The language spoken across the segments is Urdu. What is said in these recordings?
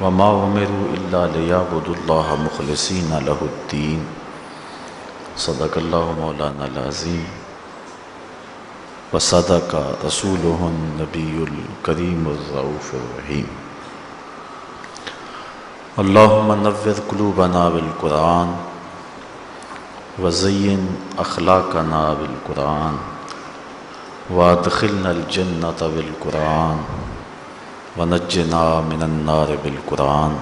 وما امروا الا ليعبدوا الله مخلصين له الدين صدق الله مولانا العظيم وصدق رسوله النبي الكريم الرؤوف الرحيم اللهم نور قلوبنا بالقرآن وزين اخلاقنا بالقرآن وادخلنا الجنة بالقرآن ونجنا من النار بالقرآن.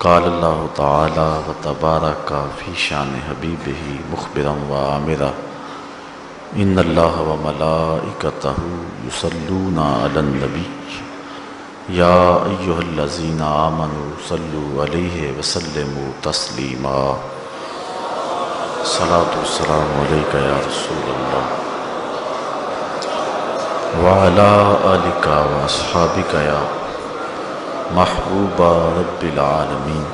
قال الله تعالى وتبارك في شان حبيبه مخبرا وآمرا ان الله وملائكته يصلون على النبي يا أيها الذين آمنوا صلوا عليه وسلموا تسليما. الصلاة والسلام عليك يا رسول الله وعلى آلك وأصحابك يا محبوب رب العالمين.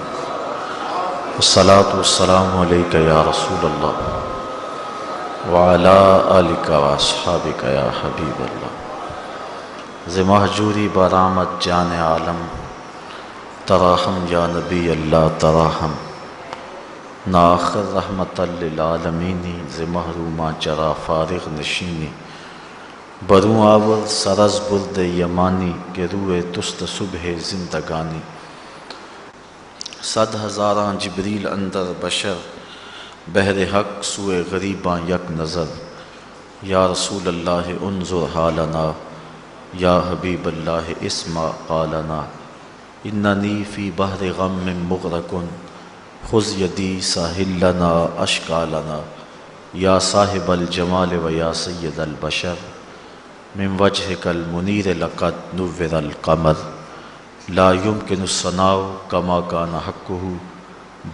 الصلاة والسلام عليك يا رسول الله وعلى آلك وأصحابك يا حبيب الله. ز مہجوری برآمد جان عالم تراہم یا نبی اللہ تراہم ناخر رحمت للعالمینی ز محرومہ چرا فارغ نشینی بروں آور سرز برد یمانی کہ روئے تست صبح زندگانی صد ہزاراں جبریل اندر بشر بحر حق سوئے غریباں یک نظر یا رسول اللہ انظر حالنا یا حبیب اللہ اسمع قالنا اننی فی بحر غم مغرق خذ یدی ساحل لنا اشکالنا یا صاحب الجمال و یا سید البشر من وجهك المنیر لقد نور القمر لا يمكن الثناء كما كان حقه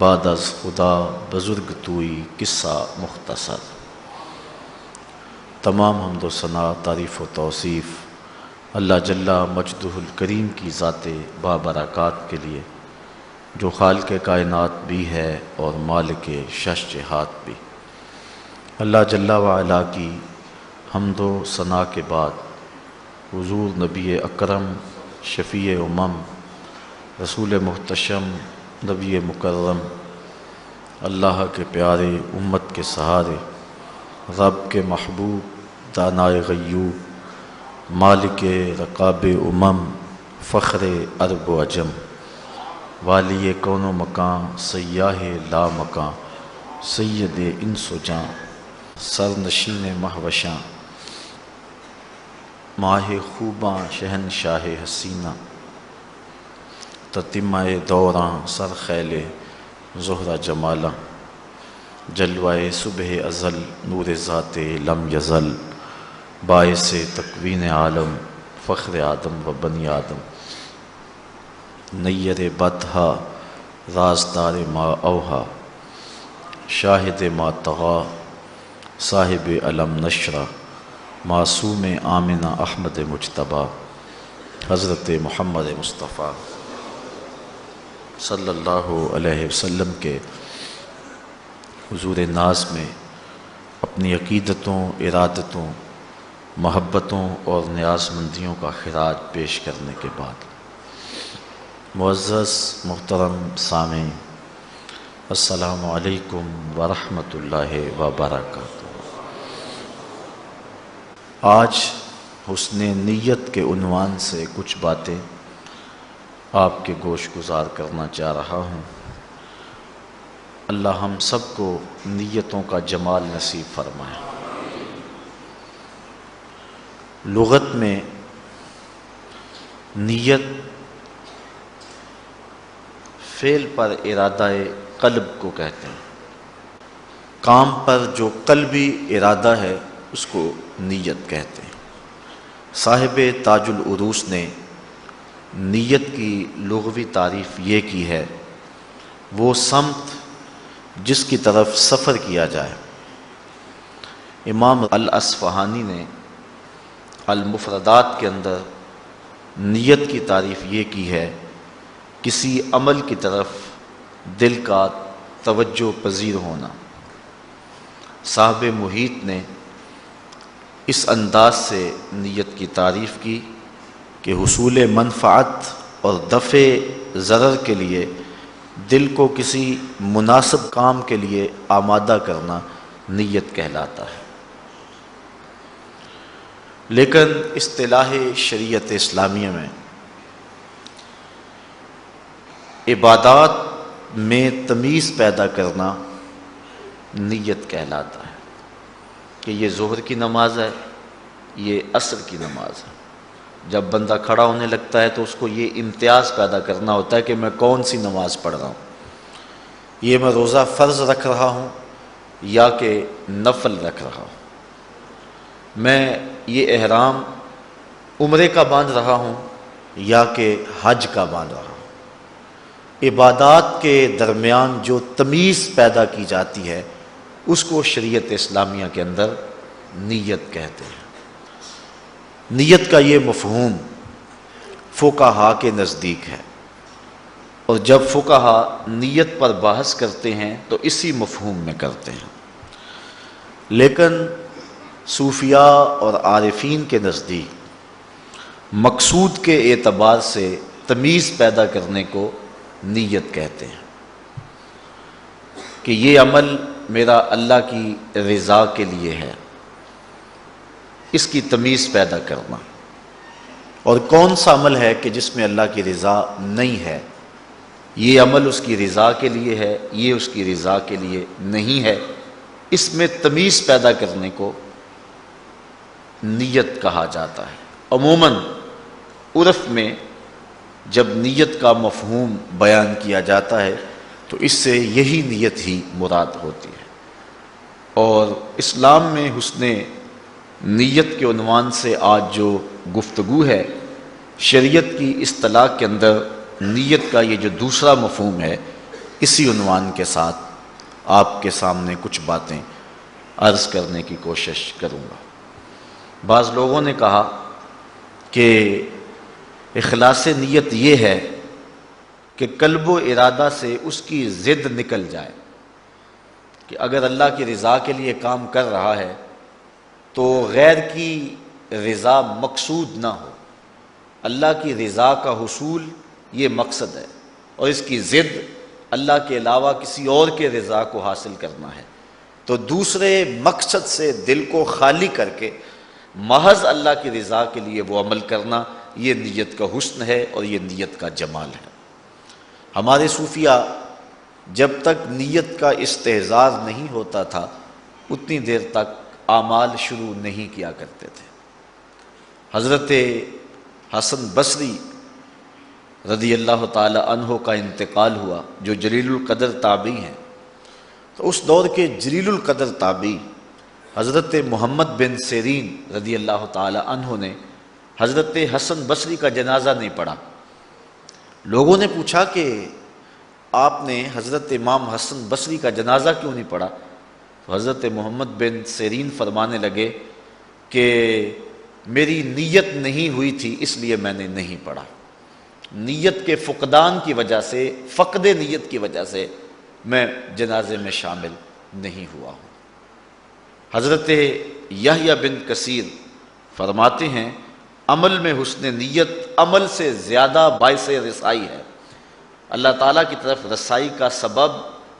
بعد از خدا بزرگ توئی قصہ مختصر. تمام حمد و ثنا تعریف و توصیف اللہ جل مجدہ الکریم کی ذات بابرکات کے لیے جو خالق کائنات بھی ہے اور مالک شش جہات بھی. اللہ جل وعلا کی حمد و ثنا کے بعد حضور نبی اکرم شفیع امم رسول محتشم نبی مکرم اللہ کے پیارے امت کے سہارے رب کے محبوب دانائے غیوب مالک رقاب امم فخر عرب و عجم والی کون و مکان سیاہ لا مکان سید انس و جاں سرنشین مہوشاں ماہ خوباں شہنشاہ حسینہ تتمہ دوراں سر خیل زہرہ جمالہ جلوائے صبح ازل نور ذات لم یزل باعث تکوین عالم فخر آدم و بنی آدم نیر بدہا رازدار ما اوہا شاہد ما طغا صاحب علم نشرہ معصوم آمنہ احمد مجتبیٰ حضرت محمد مصطفیٰ صلی اللہ علیہ وسلم کے حضور ناز میں اپنی عقیدتوں ارادتوں محبتوں اور نیاز مندیوں کا خراج پیش کرنے کے بعد معزز محترم سامعین السلام علیکم ورحمۃ اللہ وبرکاتہ. آج حسن نیت کے عنوان سے کچھ باتیں آپ کے گوش گزار کرنا چاہ رہا ہوں. اللہ ہم سب کو نیتوں کا جمال نصیب فرمائے. لغت میں نیت فعل پر ارادہ قلب کو کہتے ہیں. کام پر جو قلبی ارادہ ہے اس کو نیت کہتے ہیں. صاحب تاج العروس نے نیت کی لغوی تعریف یہ کی ہے وہ سمت جس کی طرف سفر کیا جائے. امام الاصفہانی نے المفردات کے اندر نیت کی تعریف یہ کی ہے کسی عمل کی طرف دل کا توجہ پذیر ہونا. صاحب محیط نے اس انداز سے نیت کی تعریف کی کہ حصول منفعت اور دفع ضرر کے لیے دل کو کسی مناسب کام کے لیے آمادہ کرنا نیت کہلاتا ہے۔ لیکن اصطلاح شریعت اسلامیہ میں عبادات میں تمیز پیدا کرنا نیت کہلاتا ہے کہ یہ ظہر کی نماز ہے، یہ عصر کی نماز ہے۔ جب بندہ کھڑا ہونے لگتا ہے تو اس کو یہ امتیاز پیدا کرنا ہوتا ہے کہ میں کون سی نماز پڑھ رہا ہوں، یہ میں روزہ فرض رکھ رہا ہوں یا کہ نفل رکھ رہا ہوں، میں یہ احرام عمرے کا باندھ رہا ہوں یا کہ حج کا باندھ رہا ہوں۔ عبادات کے درمیان جو تمیز پیدا کی جاتی ہے اس کو شریعت اسلامیہ کے اندر نیت کہتے ہیں۔ نیت کا یہ مفہوم فقہا کے نزدیک ہے، اور جب فقہا نیت پر بحث کرتے ہیں تو اسی مفہوم میں کرتے ہیں، لیکن صوفیاء اور عارفین کے نزدیک مقصود کے اعتبار سے تمیز پیدا کرنے کو نیت کہتے ہیں کہ یہ عمل میرا اللہ کی رضا کے لیے ہے، اس کی تمیز پیدا کرنا، اور کون سا عمل ہے کہ جس میں اللہ کی رضا نہیں ہے، یہ عمل اس کی رضا کے لیے ہے، یہ اس کی رضا کے لیے نہیں ہے، اس میں تمیز پیدا کرنے کو نیت کہا جاتا ہے۔ عموماً عرف میں جب نیت کا مفہوم بیان کیا جاتا ہے تو اس سے یہی نیت ہی مراد ہوتی ہے، اور اسلام میں حسن نیت کے عنوان سے آج جو گفتگو ہے، شریعت کی اصطلاح کے اندر نیت کا یہ جو دوسرا مفہوم ہے، اسی عنوان کے ساتھ آپ کے سامنے کچھ باتیں عرض کرنے کی کوشش کروں گا۔ بعض لوگوں نے کہا کہ اخلاص نیت یہ ہے کہ قلب و ارادہ سے اس کی ضد نکل جائے، کہ اگر اللہ کی رضا کے لیے کام کر رہا ہے تو غیر کی رضا مقصود نہ ہو، اللہ کی رضا کا حصول یہ مقصد ہے، اور اس کی ضد اللہ کے علاوہ کسی اور کے رضا کو حاصل کرنا ہے، تو دوسرے مقصد سے دل کو خالی کر کے محض اللہ کی رضا کے لیے وہ عمل کرنا، یہ نیت کا حسن ہے اور یہ نیت کا جمال ہے۔ ہمارے صوفیاء جب تک نیت کا استحضار نہیں ہوتا تھا اتنی دیر تک اعمال شروع نہیں کیا کرتے تھے۔ حضرت حسن بصری رضی اللہ تعالی عنہ کا انتقال ہوا، جو جلیل القدر تابعی ہیں، تو اس دور کے جلیل القدر تابعی حضرت محمد بن سیرین رضی اللہ تعالی عنہ نے حضرت حسن بصری کا جنازہ نہیں پڑھا۔ لوگوں نے پوچھا کہ آپ نے حضرت امام حسن بصری کا جنازہ کیوں نہیں پڑھا؟ تو حضرت محمد بن سیرین فرمانے لگے کہ میری نیت نہیں ہوئی تھی اس لیے میں نے نہیں پڑھا، نیت کے فقدان کی وجہ سے، فقد نیت کی وجہ سے میں جنازے میں شامل نہیں ہوا ہوں۔ حضرت یحییٰ بن کثیر فرماتے ہیں عمل میں حسن نیت عمل سے زیادہ باعث رسائی ہے، اللہ تعالیٰ کی طرف رسائی کا سبب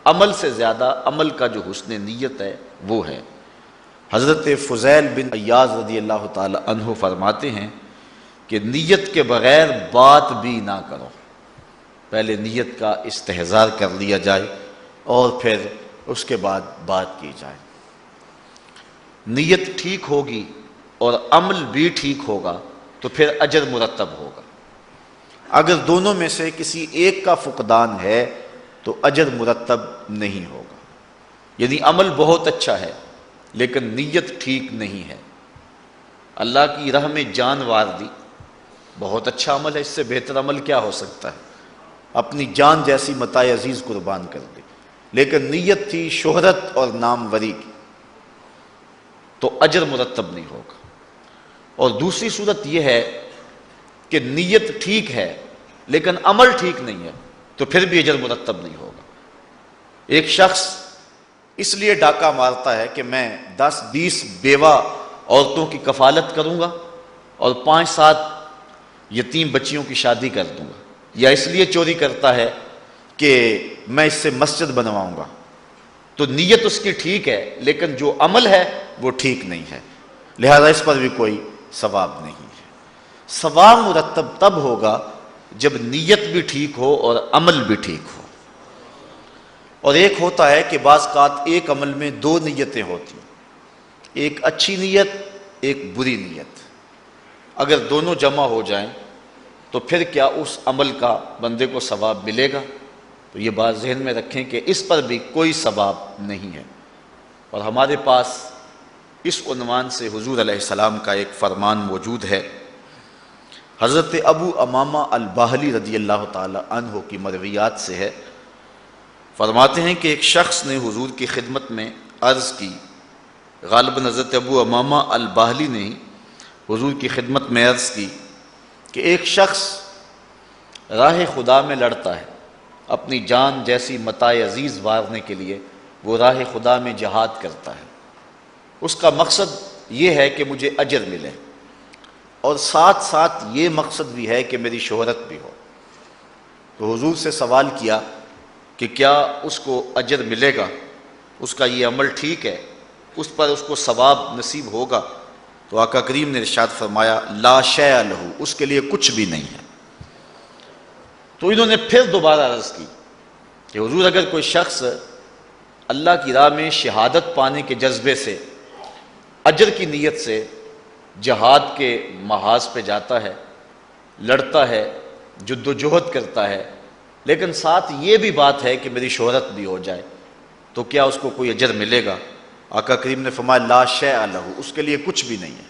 عمل سے زیادہ عمل کا جو حسن نیت ہے وہ ہے۔ حضرت فضیل بن عیاض رضی اللہ تعالی عنہ فرماتے ہیں کہ نیت کے بغیر بات بھی نہ کرو، پہلے نیت کا استحضار کر لیا جائے اور پھر اس کے بعد بات کی جائے۔ نیت ٹھیک ہوگی اور عمل بھی ٹھیک ہوگا تو پھر اجر مرتب ہوگا، اگر دونوں میں سے کسی ایک کا فقدان ہے تو اجر مرتب نہیں ہوگا۔ یعنی عمل بہت اچھا ہے لیکن نیت ٹھیک نہیں ہے، اللہ کی راہ میں جان وار دی، بہت اچھا عمل ہے، اس سے بہتر عمل کیا ہو سکتا ہے، اپنی جان جیسی متاع عزیز قربان کر دی، لیکن نیت تھی شہرت اور ناموری کی، تو اجر مرتب نہیں ہوگا۔ اور دوسری صورت یہ ہے کہ نیت ٹھیک ہے لیکن عمل ٹھیک نہیں ہے تو پھر بھی اجر مرتب نہیں ہوگا۔ ایک شخص اس لیے ڈاکہ مارتا ہے کہ میں 10-20 بیوہ عورتوں کی کفالت کروں گا اور 5-7 یتیم بچیوں کی شادی کر دوں گا، یا اس لیے چوری کرتا ہے کہ میں اس سے مسجد بنواؤں گا، تو نیت اس کی ٹھیک ہے لیکن جو عمل ہے وہ ٹھیک نہیں ہے، لہذا اس پر بھی کوئی ثواب نہیں ہے۔ ثواب مرتب تب ہوگا جب نیت بھی ٹھیک ہو اور عمل بھی ٹھیک ہو۔ اور ایک ہوتا ہے کہ بعض اوقات ایک عمل میں دو نیتیں ہوتی ہیں، ایک اچھی نیت ایک بری نیت، اگر دونوں جمع ہو جائیں تو پھر کیا اس عمل کا بندے کو ثواب ملے گا؟ تو یہ بات ذہن میں رکھیں کہ اس پر بھی کوئی ثواب نہیں ہے۔ اور ہمارے پاس اس عنوان سے حضور علیہ السلام کا ایک فرمان موجود ہے، حضرت ابو امامہ الباہلی رضی اللہ تعالی عنہ کی مرویات سے ہے، فرماتے ہیں کہ ایک شخص نے حضور کی خدمت میں عرض کی، غالباً حضرت ابو امامہ الباہلی نے حضور کی خدمت میں عرض کی کہ ایک شخص راہ خدا میں لڑتا ہے، اپنی جان جیسی متاع عزیز وارنے کے لیے وہ راہ خدا میں جہاد کرتا ہے، اس کا مقصد یہ ہے کہ مجھے اجر ملے، اور ساتھ ساتھ یہ مقصد بھی ہے کہ میری شہرت بھی ہو۔ تو حضور سے سوال کیا کہ کیا اس کو اجر ملے گا، اس کا یہ عمل ٹھیک ہے، اس پر اس کو ثواب نصیب ہوگا؟ تو آقا کریم نے ارشاد فرمایا لا شیء لہ، اس کے لیے کچھ بھی نہیں ہے۔ تو انہوں نے پھر دوبارہ عرض کی کہ حضور اگر کوئی شخص اللہ کی راہ میں شہادت پانے کے جذبے سے، اجر کی نیت سے جہاد کے محاذ پہ جاتا ہے، لڑتا ہے، جد و جہد کرتا ہے، لیکن ساتھ یہ بھی بات ہے کہ میری شہرت بھی ہو جائے، تو کیا اس کو کوئی اجر ملے گا؟ آقا کریم نے فرمایا لا شیء لہ، اس کے لیے کچھ بھی نہیں ہے۔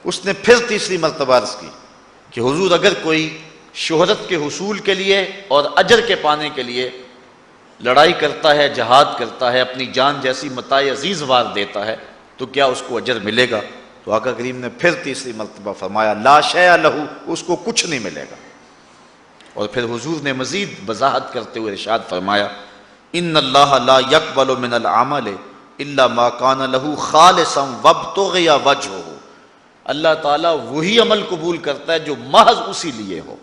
اس نے پھر تیسری مرتبہ عرض کی کہ حضور اگر کوئی شہرت کے حصول کے لیے اور اجر کے پانے کے لیے لڑائی کرتا ہے، جہاد کرتا ہے، اپنی جان جیسی متاع عزیز وار دیتا ہے، تو کیا اس کو اجر ملے گا؟ تو آقا کریم نے پھر تیسری مرتبہ فرمایا لا شیء لہ، اس کو کچھ نہیں ملے گا۔ اور پھر حضور نے مزید وضاحت کرتے ہوئے ارشاد فرمایا ان اللہ لا يقبل من العمل الا ما كان له خالصا وابتغي وجهه، اللہ تعالیٰ وہی عمل قبول کرتا ہے جو محض اسی لیے ہو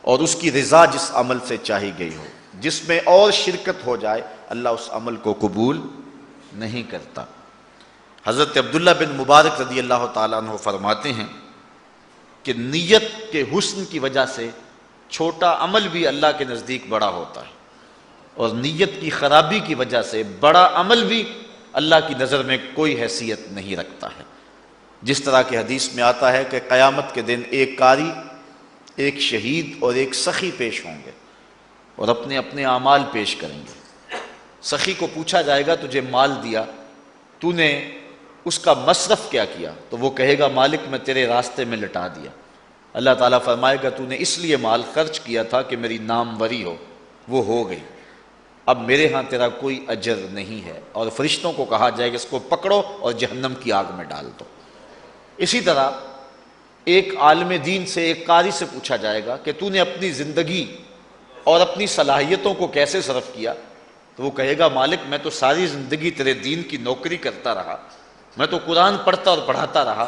اور اس کی رضا جس عمل سے چاہی گئی ہو، جس میں اور شرکت ہو جائے اللہ اس عمل کو قبول نہیں کرتا۔ حضرت عبداللہ بن مبارک رضی اللہ تعالیٰ عنہ فرماتے ہیں کہ نیت کے حسن کی وجہ سے چھوٹا عمل بھی اللہ کے نزدیک بڑا ہوتا ہے، اور نیت کی خرابی کی وجہ سے بڑا عمل بھی اللہ کی نظر میں کوئی حیثیت نہیں رکھتا ہے۔ جس طرح کہ حدیث میں آتا ہے کہ قیامت کے دن ایک قاری، ایک شہید اور ایک سخی پیش ہوں گے اور اپنے اپنے اعمال پیش کریں گے۔ سخی کو پوچھا جائے گا تجھے مال دیا، تو نے اس کا مصرف کیا کیا؟ تو وہ کہے گا مالک میں تیرے راستے میں لٹا دیا۔ اللہ تعالیٰ فرمائے گا تو نے اس لیے مال خرچ کیا تھا کہ میری ناموری ہو، وہ ہو گئی، اب میرے ہاں تیرا کوئی اجر نہیں ہے۔ اور فرشتوں کو کہا جائے کہ اس کو پکڑو اور جہنم کی آگ میں ڈال دو۔ اسی طرح ایک عالم دین سے، ایک قاری سے پوچھا جائے گا کہ تو نے اپنی زندگی اور اپنی صلاحیتوں کو کیسے صرف کیا؟ تو وہ کہے گا مالک میں تو ساری زندگی تیرے دین کی نوکری کرتا رہا، میں تو قرآن پڑھتا اور پڑھاتا رہا۔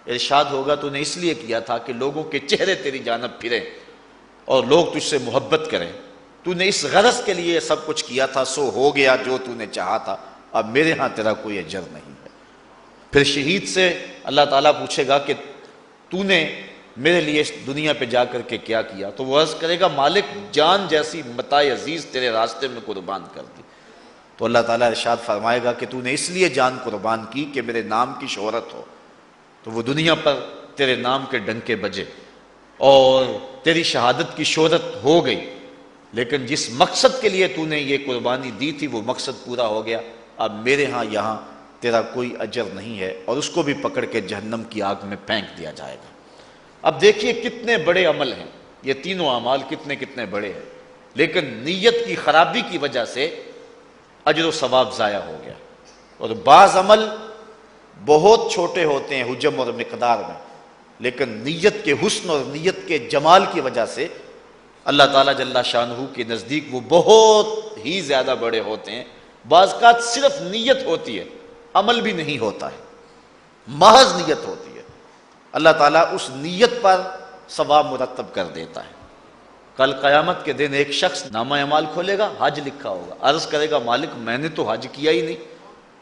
ارشاد ہوگا تو نے اس لیے کیا تھا کہ لوگوں کے چہرے تیری جانب پھریں اور لوگ تجھ سے محبت کریں، تو نے اس غرض کے لیے سب کچھ کیا تھا، سو ہو گیا جو تو نے چاہا تھا، اب میرے ہاں تیرا کوئی اجر نہیں ہے۔ پھر شہید سے اللہ تعالیٰ پوچھے گا کہ تو نے میرے لیے اس دنیا پہ جا کر کے کیا کیا؟ تو وہ عرض کرے گا مالک جان جیسی متاع عزیز تیرے راستے میں قربان کر دی۔ تو اللہ تعالیٰ ارشاد فرمائے گا کہ تو نے اس لیے جان قربان کی کہ میرے نام کی شہرت ہو، تو وہ دنیا پر تیرے نام کے ڈنکے بجے اور تیری شہادت کی شہرت ہو گئی، لیکن جس مقصد کے لیے تو نے یہ قربانی دی تھی وہ مقصد پورا ہو گیا، اب میرے ہاں یہاں تیرا کوئی اجر نہیں ہے، اور اس کو بھی پکڑ کے جہنم کی آگ میں پھینک دیا جائے گا۔ اب دیکھیے کتنے بڑے عمل ہیں یہ تینوں اعمال، کتنے بڑے ہیں، لیکن نیت کی خرابی کی وجہ سے اجر و ثواب ضائع ہو گیا۔ اور بعض عمل بہت چھوٹے ہوتے ہیں حجم اور مقدار میں، لیکن نیت کے حسن اور نیت کے جمال کی وجہ سے اللہ تعالیٰ جل شانہ کے نزدیک وہ بہت ہی زیادہ بڑے ہوتے ہیں۔ بعض اوقات صرف نیت ہوتی ہے، عمل بھی نہیں ہوتا ہے، محض نیت ہوتی ہے، اللہ تعالیٰ اس نیت پر ثواب مرتب کر دیتا ہے۔ کل قیامت کے دن ایک شخص نامہ اعمال کھولے گا، حج لکھا ہوگا، عرض کرے گا مالک میں نے تو حج کیا ہی نہیں،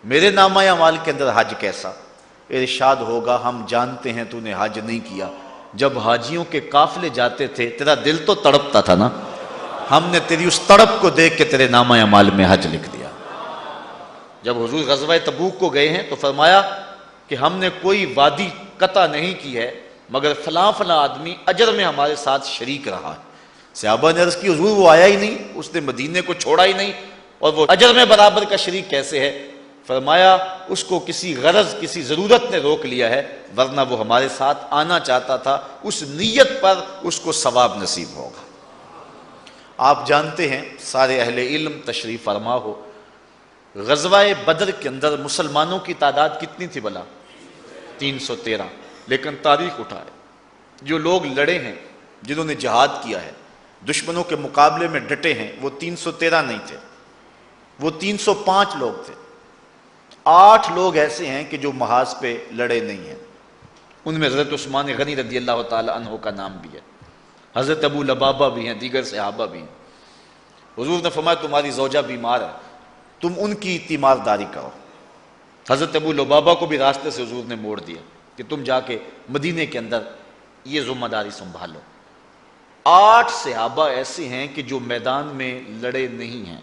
میرے نامہ اعمال کے اندر حج کیسا؟ ارشاد ہوگا ہم جانتے ہیں تو نے حج نہیں کیا، جب حاجیوں کے قافلے جاتے تھے تیرا دل تو تڑپتا تھا نا، ہم نے تیری اس تڑپ کو دیکھ کے تیرے نامہ اعمال میں حج لکھ دیا۔ جب حضور غزوہ تبوک کو گئے ہیں تو فرمایا کہ ہم نے کوئی وادی قطع نہیں کی ہے مگر فلاں فلاں آدمی اجر میں ہمارے ساتھ شریک رہا ہے۔ صحابہ نے عرض کی حضور وہ آیا ہی نہیں، اس نے مدینے کو چھوڑا ہی نہیں، اور وہ اجر میں برابر کا شریک کیسے ہے؟ فرمایا اس کو کسی غرض کسی ضرورت نے روک لیا ہے، ورنہ وہ ہمارے ساتھ آنا چاہتا تھا، اس نیت پر اس کو ثواب نصیب ہوگا۔ آپ جانتے ہیں سارے اہل علم تشریف فرما ہو، غزوہ بدر کے اندر مسلمانوں کی تعداد کتنی تھی بلا؟ 313، لیکن تاریخ اٹھائے جو لوگ لڑے ہیں، جنہوں نے جہاد کیا ہے، دشمنوں کے مقابلے میں ڈٹے ہیں، وہ 313 نہیں تھے، وہ 305 لوگ تھے۔ 8 لوگ ایسے ہیں کہ جو محاذ پہ لڑے نہیں ہیں، ان میں حضرت عثمان غنی رضی اللہ تعالی عنہ کا نام بھی ہے، حضرت ابو لبابہ بھی ہیں، دیگر صحابہ بھی ہیں۔ حضور نے فرمایا تمہاری زوجہ بیمار ہے، تم ان کی تیمارداری کرو۔ حضرت ابو لبابہ کو بھی راستے سے حضور نے موڑ دیا کہ تم جا کے مدینے کے اندر یہ ذمہ داری سنبھالو۔ 8 صحابہ ایسے ہیں کہ جو میدان میں لڑے نہیں ہیں،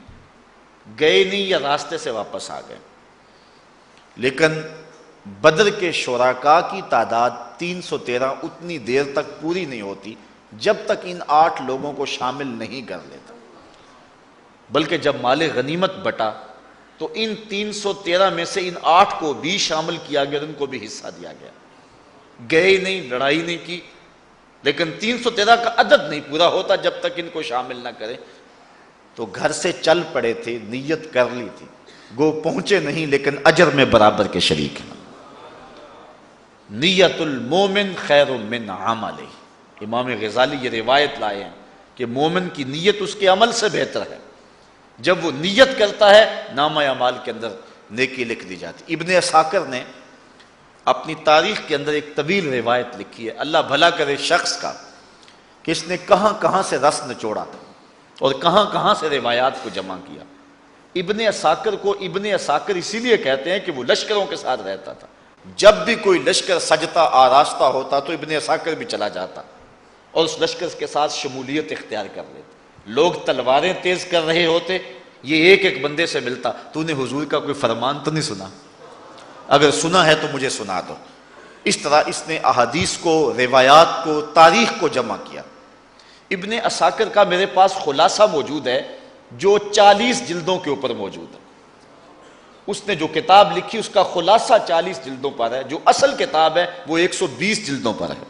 گئے نہیں یا راستے سے واپس آ گئے، لیکن بدر کے شرکاء کی تعداد 313 اتنی دیر تک پوری نہیں ہوتی جب تک ان 8 لوگوں کو شامل نہیں کر لیتا، بلکہ جب مال غنیمت بٹا تو ان 313 میں سے ان 8 کو بھی شامل کیا گیا، ان کو بھی حصہ دیا گیا۔ گئے نہیں، لڑائی نہیں کی، لیکن 313 کا عدد نہیں پورا ہوتا جب تک ان کو شامل نہ کرے۔ تو گھر سے چل پڑے تھے، نیت کر لی تھی، گو پہنچے نہیں لیکن اجر میں برابر کے شریک ہیں۔ نیت المومن خیر من عملہ، امام غزالی یہ روایت لائے ہیں کہ مومن کی نیت اس کے عمل سے بہتر ہے۔ جب وہ نیت کرتا ہے نامہ اعمال کے اندر نیکی لکھ دی جاتی۔ ابن عساکر نے اپنی تاریخ کے اندر ایک طویل روایت لکھی ہے، اللہ بھلا کرے شخص کا، کہ اس نے کہاں کہاں سے رس نچوڑا اور کہاں کہاں سے روایات کو جمع کیا۔ ابن عساکر کو ابن عساکر اسی لیے کہتے ہیں کہ وہ لشکروں کے ساتھ رہتا تھا، جب بھی کوئی لشکر سجتا آراستہ ہوتا تو ابن عساکر بھی چلا جاتا اور اس لشکر کے ساتھ شمولیت اختیار کر لیتا۔ لوگ تلواریں تیز کر رہے ہوتے، یہ ایک ایک بندے سے ملتا، تو نے حضور کا کوئی فرمان تو نہیں سنا؟ اگر سنا ہے تو مجھے سنا دو۔ اس طرح اس نے احادیث کو، روایات کو، تاریخ کو جمع کیا۔ ابن عساکر کا میرے پاس خلاصہ موجود ہے جو 40 جلدوں کے اوپر موجود ہے۔ اس نے جو کتاب لکھی اس کا خلاصہ 40 جلدوں پر ہے، جو اصل کتاب ہے وہ 120 جلدوں پر ہے۔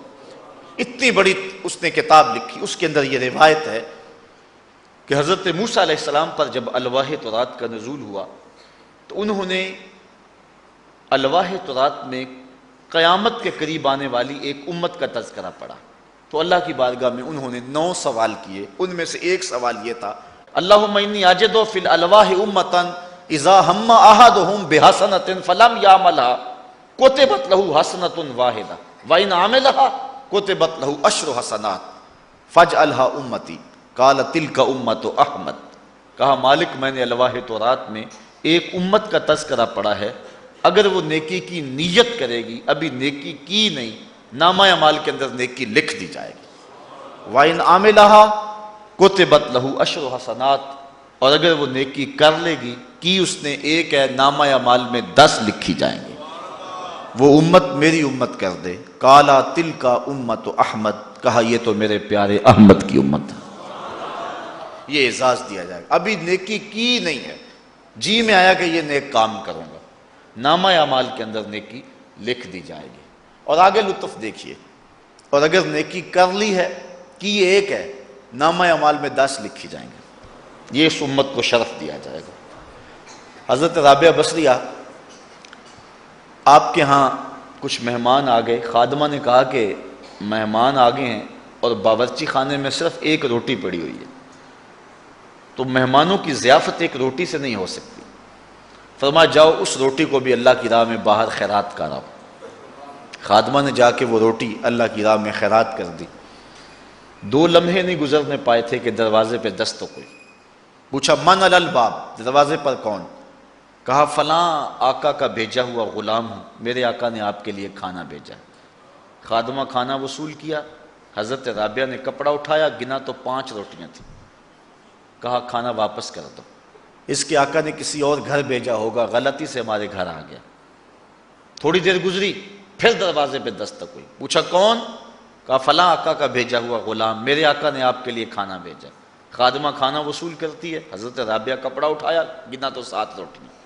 اتنی بڑی اس نے کتاب لکھی، اس کے اندر یہ روایت ہے کہ حضرت موسیٰ علیہ السلام پر جب الواح تورات کا نزول ہوا تو انہوں نے الواح تورات میں قیامت کے قریب آنے والی ایک امت کا تذکرہ پڑھا، تو اللہ کی بارگاہ میں انہوں نے 9 سوال کیے۔ ان میں سے ایک سوال یہ تھا، اللہم انی اجد فی الالواح امتا اذا ہم احدہم بحسنۃ فلم یعملھا کتبت لہ حسنۃ واحدہ وان عملھا کتبت لہ 10 حسنات فاجعلھا امتی قال تلک امت احمد۔ کہا مالک میں نے الواح تورات میں ایک امت کا تذکرہ پڑھا ہے، اگر وہ نیکی کی نیت کرے گی، ابھی نیکی کی نہیں، نامہ اعمال کے اندر نیکی لکھ دی جائے گی۔ وَإِنْ عَمِلَهَا كُتِبَتْ لَهُ 10 حسنات، اور اگر وہ نیکی کر لے گی، کی اس نے ایک ہے، نامہ اعمال میں 10 لکھی جائیں گی۔ وہ امت میری امت کر دے، قَالَ تِلْكَ أُمَّةُ احمد، کہا یہ تو میرے پیارے احمد کی امت ہے۔ یہ اعزاز دیا جائے گا، ابھی نیکی کی نہیں ہے، جی میں آیا کہ یہ نیک کام کروں گا، نامہ اعمال کے اندر نیکی لکھ دی جائے گی۔ اور آگے لطف دیکھیے، اور اگر نیکی کر لی ہے، کی یہ ایک ہے، نامہ اعمال میں 10 لکھی جائیں گے۔ یہ اس امت کو شرف دیا جائے گا۔ حضرت رابعہ بصریہ، آپ کے ہاں کچھ مہمان آ گئے، خادمہ نے کہا کہ مہمان آ گئے ہیں اور باورچی خانے میں صرف ایک روٹی پڑی ہوئی ہے، تو مہمانوں کی ضیافت ایک روٹی سے نہیں ہو سکتی۔ فرمایا جاؤ اس روٹی کو بھی اللہ کی راہ میں باہر خیرات کراؤ۔ خادمہ نے جا کے وہ روٹی اللہ کی راہ میں خیرات کر دی۔ 2 لمحے نہیں گزرنے پائے تھے کہ دروازے پہ دست کوئی. پوچھا من علی الباب, دروازے پر کون؟ کہا فلاں آقا کا بھیجا ہوا غلام ہوں, میرے آقا نے آپ کے لیے کھانا بھیجا. خادمہ کھانا وصول کیا. حضرت رابعہ نے کپڑا اٹھایا, گنا تو 5 روٹیاں تھیں. کہا کھانا واپس کر دو, اس کے آقا نے کسی اور گھر بھیجا ہوگا, غلطی سے ہمارے گھر آ گیا. تھوڑی دیر گزری, پھر دروازے پہ دستک ہوئی. پوچھا کون؟ کہا فلاں آقا کا بھیجا ہوا غلام, میرے آقا نے آپ کے لیے کھانا بھیجا. خادمہ کھانا وصول کرتی ہے. حضرت رابعہ کپڑا اٹھایا, گنا تو 7 روٹیاں.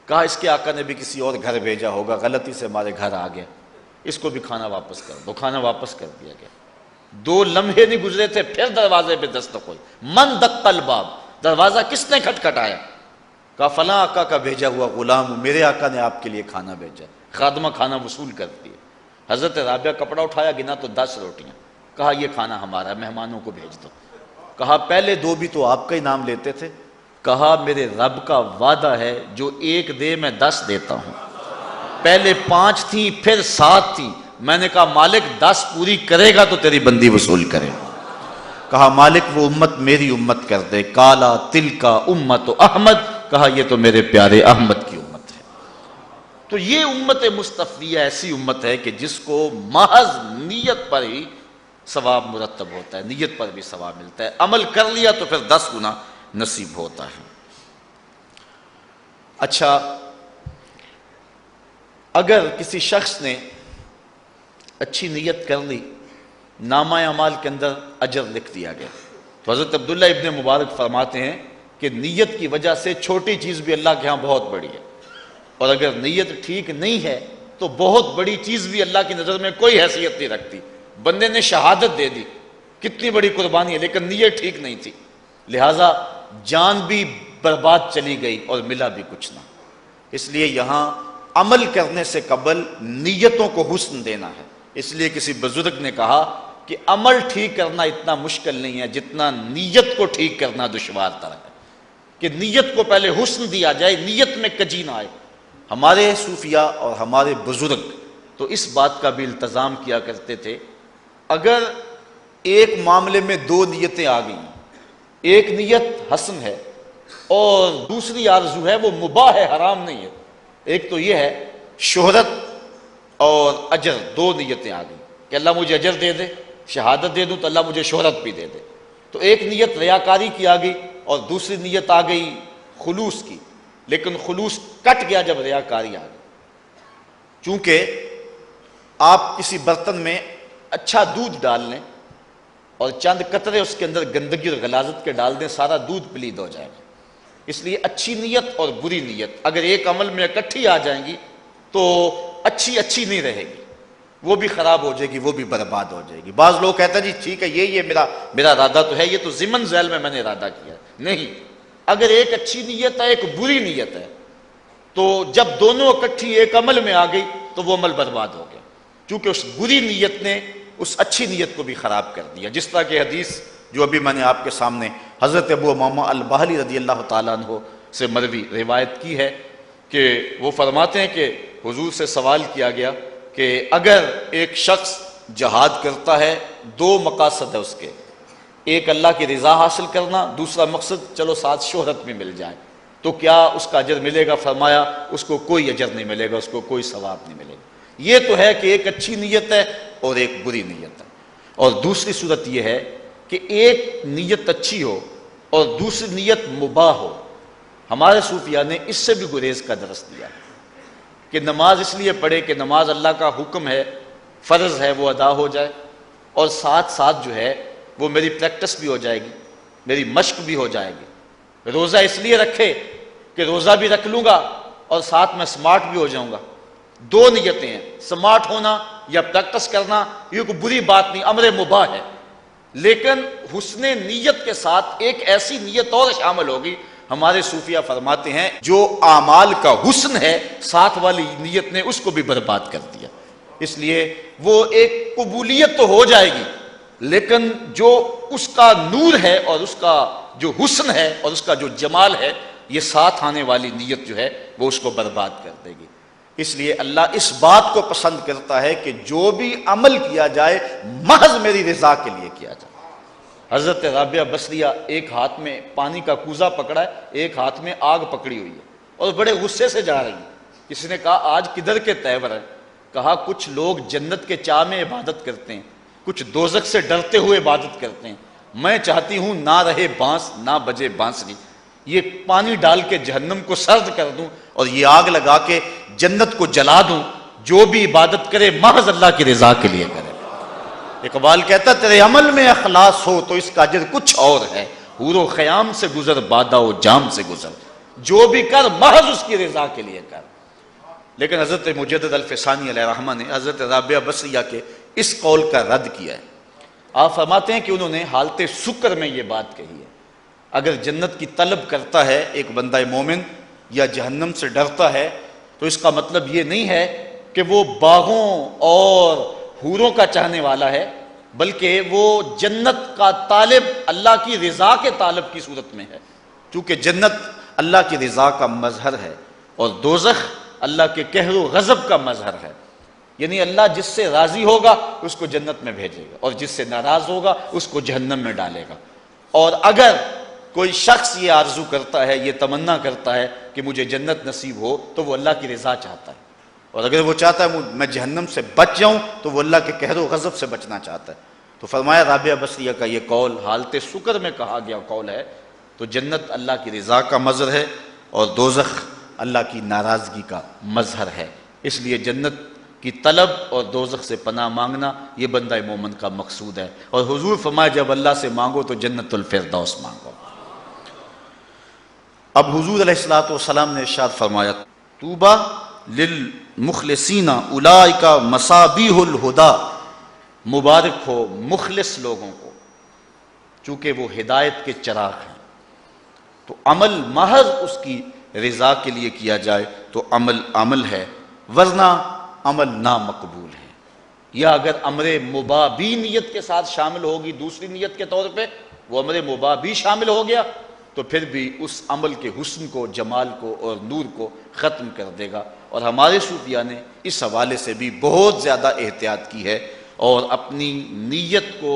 کہا اس کے آقا نے بھی کسی اور گھر بھیجا ہوگا, غلطی سے ہمارے گھر آ گیا, اس کو بھی کھانا واپس کر دو. کھانا واپس کر دیا گیا. 2 لمحے نہیں گزرے تھے, پھر دروازے پہ دستک ہوئی. من دق الباب, دروازہ کس نے کھٹکھٹایا؟ کہا فلاں آقا کا بھیجا ہوا غلام ہوں, میرے آقا نے آپ کے لیے کھانا بھیجا. خادمہ کھانا وصول کرتی ہے. حضرت رابعہ کپڑا اٹھایا, گنا تو 10 روٹیاں. کہا یہ کھانا ہمارا ہے, مہمانوں کو بھیج دو. کہا پہلے 2 بھی تو آپ کا ہی نام لیتے تھے. کہا میرے رب کا وعدہ ہے جو 1 دے میں 10 دیتا ہوں. پہلے 5 تھیں, پھر 7 تھیں. میں نے کہا مالک 10 پوری کرے گا تو تیری بندی وصول کرے. کہا مالک وہ امت میری امت کر دے. کالا تل کا امت احمد, کہا یہ تو میرے پیارے احمد کی امت ہے. تو یہ امت مصطفیہ ایسی امت ہے کہ جس کو محض نیت پر ہی ثواب مرتب ہوتا ہے, نیت پر بھی ثواب ملتا ہے. عمل کر لیا تو پھر 10 گنا نصیب ہوتا ہے. اچھا, اگر کسی شخص نے اچھی نیت کر لی, نامہ اعمال کے اندر اجر لکھ دیا گیا. تو حضرت عبداللہ ابن مبارک فرماتے ہیں کہ نیت کی وجہ سے چھوٹی چیز بھی اللہ کے ہاں بہت بڑی ہے, اور اگر نیت ٹھیک نہیں ہے تو بہت بڑی چیز بھی اللہ کی نظر میں کوئی حیثیت نہیں رکھتی. بندے نے شہادت دے دی, کتنی بڑی قربانی ہے, لیکن نیت ٹھیک نہیں تھی, لہٰذا جان بھی برباد چلی گئی اور ملا بھی کچھ نہ. اس لیے یہاں عمل کرنے سے قبل نیتوں کو حسن دینا ہے. اس لیے کسی بزرگ نے کہا کہ عمل ٹھیک کرنا اتنا مشکل نہیں ہے جتنا نیت کو ٹھیک کرنا دشوار تر ہے. کہ نیت کو پہلے حسن دیا جائے, نیت میں کجی نہ آئے. ہمارے صوفیاء اور ہمارے بزرگ تو اس بات کا بھی التزام کیا کرتے تھے, اگر ایک معاملے میں 2 نیتیں آ گئیں, ایک نیت حسن ہے اور دوسری آرزو ہے وہ مباح ہے, حرام نہیں ہے. ایک تو یہ ہے شہرت اور اجر, 2 نیتیں آ گئیں کہ اللہ مجھے اجر دے دے, شہادت دے دوں تو اللہ مجھے شہرت بھی دے دے. تو ایک نیت ریاکاری کی آ گئی اور دوسری نیت آ گئی خلوص کی, لیکن خلوص کٹ گیا جب ریاکاری آ گئی. چونکہ آپ کسی برتن میں اچھا دودھ ڈال لیں اور چند قطرے اس کے اندر گندگی اور غلاظت کے ڈال دیں, سارا دودھ پلید ہو جائے گا. اس لیے اچھی نیت اور بری نیت اگر ایک عمل میں اکٹھی آ جائیں گی تو اچھی نہیں رہے گی, وہ بھی خراب ہو جائے گی, وہ بھی برباد ہو جائے گی. بعض لوگ کہتے ہیں جی ٹھیک ہے یہ میرا ارادہ تو ہے, یہ تو ضمن ذیل میں نے ارادہ کیا. نہیں, اگر ایک اچھی نیت ہے ایک بری نیت ہے تو جب دونوں اکٹھی ایک عمل میں آ گئی تو وہ عمل برباد ہو گیا, کیونکہ اس بری نیت نے اس اچھی نیت کو بھی خراب کر دیا. جس طرح کہ حدیث جو ابھی میں نے آپ کے سامنے حضرت ابو امامہ الباہلی رضی اللہ تعالیٰ عنہ سے مروی روایت کی ہے کہ وہ فرماتے ہیں کہ حضور سے سوال کیا گیا کہ اگر ایک شخص جہاد کرتا ہے, 2 مقاصد ہے اس کے, ایک اللہ کی رضا حاصل کرنا, دوسرا مقصد چلو ساتھ شہرت بھی مل جائے, تو کیا اس کا اجر ملے گا؟ فرمایا اس کو کوئی اجر نہیں ملے گا, اس کو کوئی ثواب نہیں ملے گا. یہ تو ہے کہ ایک اچھی نیت ہے اور ایک بری نیت ہے. اور دوسری صورت یہ ہے کہ ایک نیت اچھی ہو اور دوسری نیت مباح ہو. ہمارے صوفیاء نے اس سے بھی گریز کا درس دیا کہ نماز اس لیے پڑھے کہ نماز اللہ کا حکم ہے, فرض ہے, وہ ادا ہو جائے, اور ساتھ ساتھ جو ہے وہ میری پریکٹس بھی ہو جائے گی, میری مشق بھی ہو جائے گی. روزہ اس لیے رکھے کہ روزہ بھی رکھ لوں گا اور ساتھ میں سمارٹ بھی ہو جاؤں گا. 2 نیتیں ہیں, سمارٹ ہونا یا پریکٹس کرنا, یہ کوئی بری بات نہیں, امر مباح ہے. لیکن حسن نیت کے ساتھ ایک ایسی نیت اور شامل ہوگی. ہمارے صوفیہ فرماتے ہیں جو اعمال کا حسن ہے ساتھ والی نیت نے اس کو بھی برباد کر دیا. اس لیے وہ ایک قبولیت تو ہو جائے گی, لیکن جو اس کا نور ہے اور اس کا جو حسن ہے اور اس کا جو جمال ہے, یہ ساتھ آنے والی نیت جو ہے وہ اس کو برباد کر دے گی. اس لیے اللہ اس بات کو پسند کرتا ہے کہ جو بھی عمل کیا جائے محض میری رضا کے لیے کیا جائے۔ حضرت رابعہ بصریہ ایک ہاتھ میں پانی کا کوزہ پکڑا ہے، ایک ہاتھ میں آگ پکڑی ہوئی ہے اور بڑے غصے سے جا رہی ہیں۔ کسی نے کہا آج کدھر کے تیور ہیں؟ کہا کچھ لوگ جنت کے چاہ میں عبادت کرتے ہیں، کچھ دوزخ سے ڈرتے ہوئے عبادت کرتے ہیں، میں چاہتی ہوں نہ رہے بانس نہ بجے بانسری، یہ پانی ڈال کے جہنم کو سرد کر دوں اور یہ آگ لگا کے جنت کو جلا دوں، جو بھی عبادت کرے محض اللہ کی رضا کے لیے کرے۔ اقبال کہتا تیرے عمل میں اخلاص ہو تو اس کا اجر کچھ اور ہے، حور و خیام سے گزر بادہ و جام سے گزر، جو بھی کر محض اس کی رضا کے لیے کر۔ لیکن حضرت مجدد الفسانی علیہ رحمہ نے حضرت رابعہ بصریہ کے اس قول کا رد کیا ہے۔ آپ فرماتے ہیں کہ انہوں نے حالت سکر میں یہ بات کہی ہے، اگر جنت کی طلب کرتا ہے ایک بندہ مومن یا جہنم سے ڈرتا ہے تو اس کا مطلب یہ نہیں ہے کہ وہ باغوں اور حوروں کا چاہنے والا ہے، بلکہ وہ جنت کا طالب اللہ کی رضا کے طالب کی صورت میں ہے، چونکہ جنت اللہ کی رضا کا مظہر ہے اور دوزخ اللہ کے قہر و غضب کا مظہر ہے۔ یعنی اللہ جس سے راضی ہوگا اس کو جنت میں بھیجے گا اور جس سے ناراض ہوگا اس کو جہنم میں ڈالے گا۔ اور اگر کوئی شخص یہ آرزو کرتا ہے، یہ تمنا کرتا ہے کہ مجھے جنت نصیب ہو تو وہ اللہ کی رضا چاہتا ہے، اور اگر وہ چاہتا ہے میں جہنم سے بچ جاؤں تو وہ اللہ کے قہر و غضب سے بچنا چاہتا ہے۔ تو فرمایا رابعہ بصریہ کا یہ قول حالت سکر میں کہا گیا قول ہے، تو جنت اللہ کی رضا کا مظہر ہے اور دوزخ اللہ کی ناراضگی کا مظہر ہے۔ اس لیے جنت کی طلب اور دوزخ سے پناہ مانگنا یہ بندہ مومن کا مقصود ہے، اور حضور فرمایا جب اللہ سے مانگو تو جنت الفردوس مانگو۔ اب حضور علیہ الصلوۃ والسلام نے ارشاد فرمایا طوبیٰ للمخلصین اولئک مصابیح الہدیٰ، مبارک ہو مخلص لوگوں کو چونکہ وہ ہدایت کے چراغ ہیں۔ تو عمل محض اس کی رضا کے لیے کیا جائے تو عمل ہے، ورنہ عمل نامقبول ہے۔ یا اگر امر مباح بھی نیت کے ساتھ شامل ہوگی دوسری نیت کے طور پہ، وہ امر مباح بھی شامل ہو گیا تو پھر بھی اس عمل کے حسن کو، جمال کو اور نور کو ختم کر دے گا۔ اور ہمارے صوفیاء نے اس حوالے سے بھی بہت زیادہ احتیاط کی ہے اور اپنی نیت کو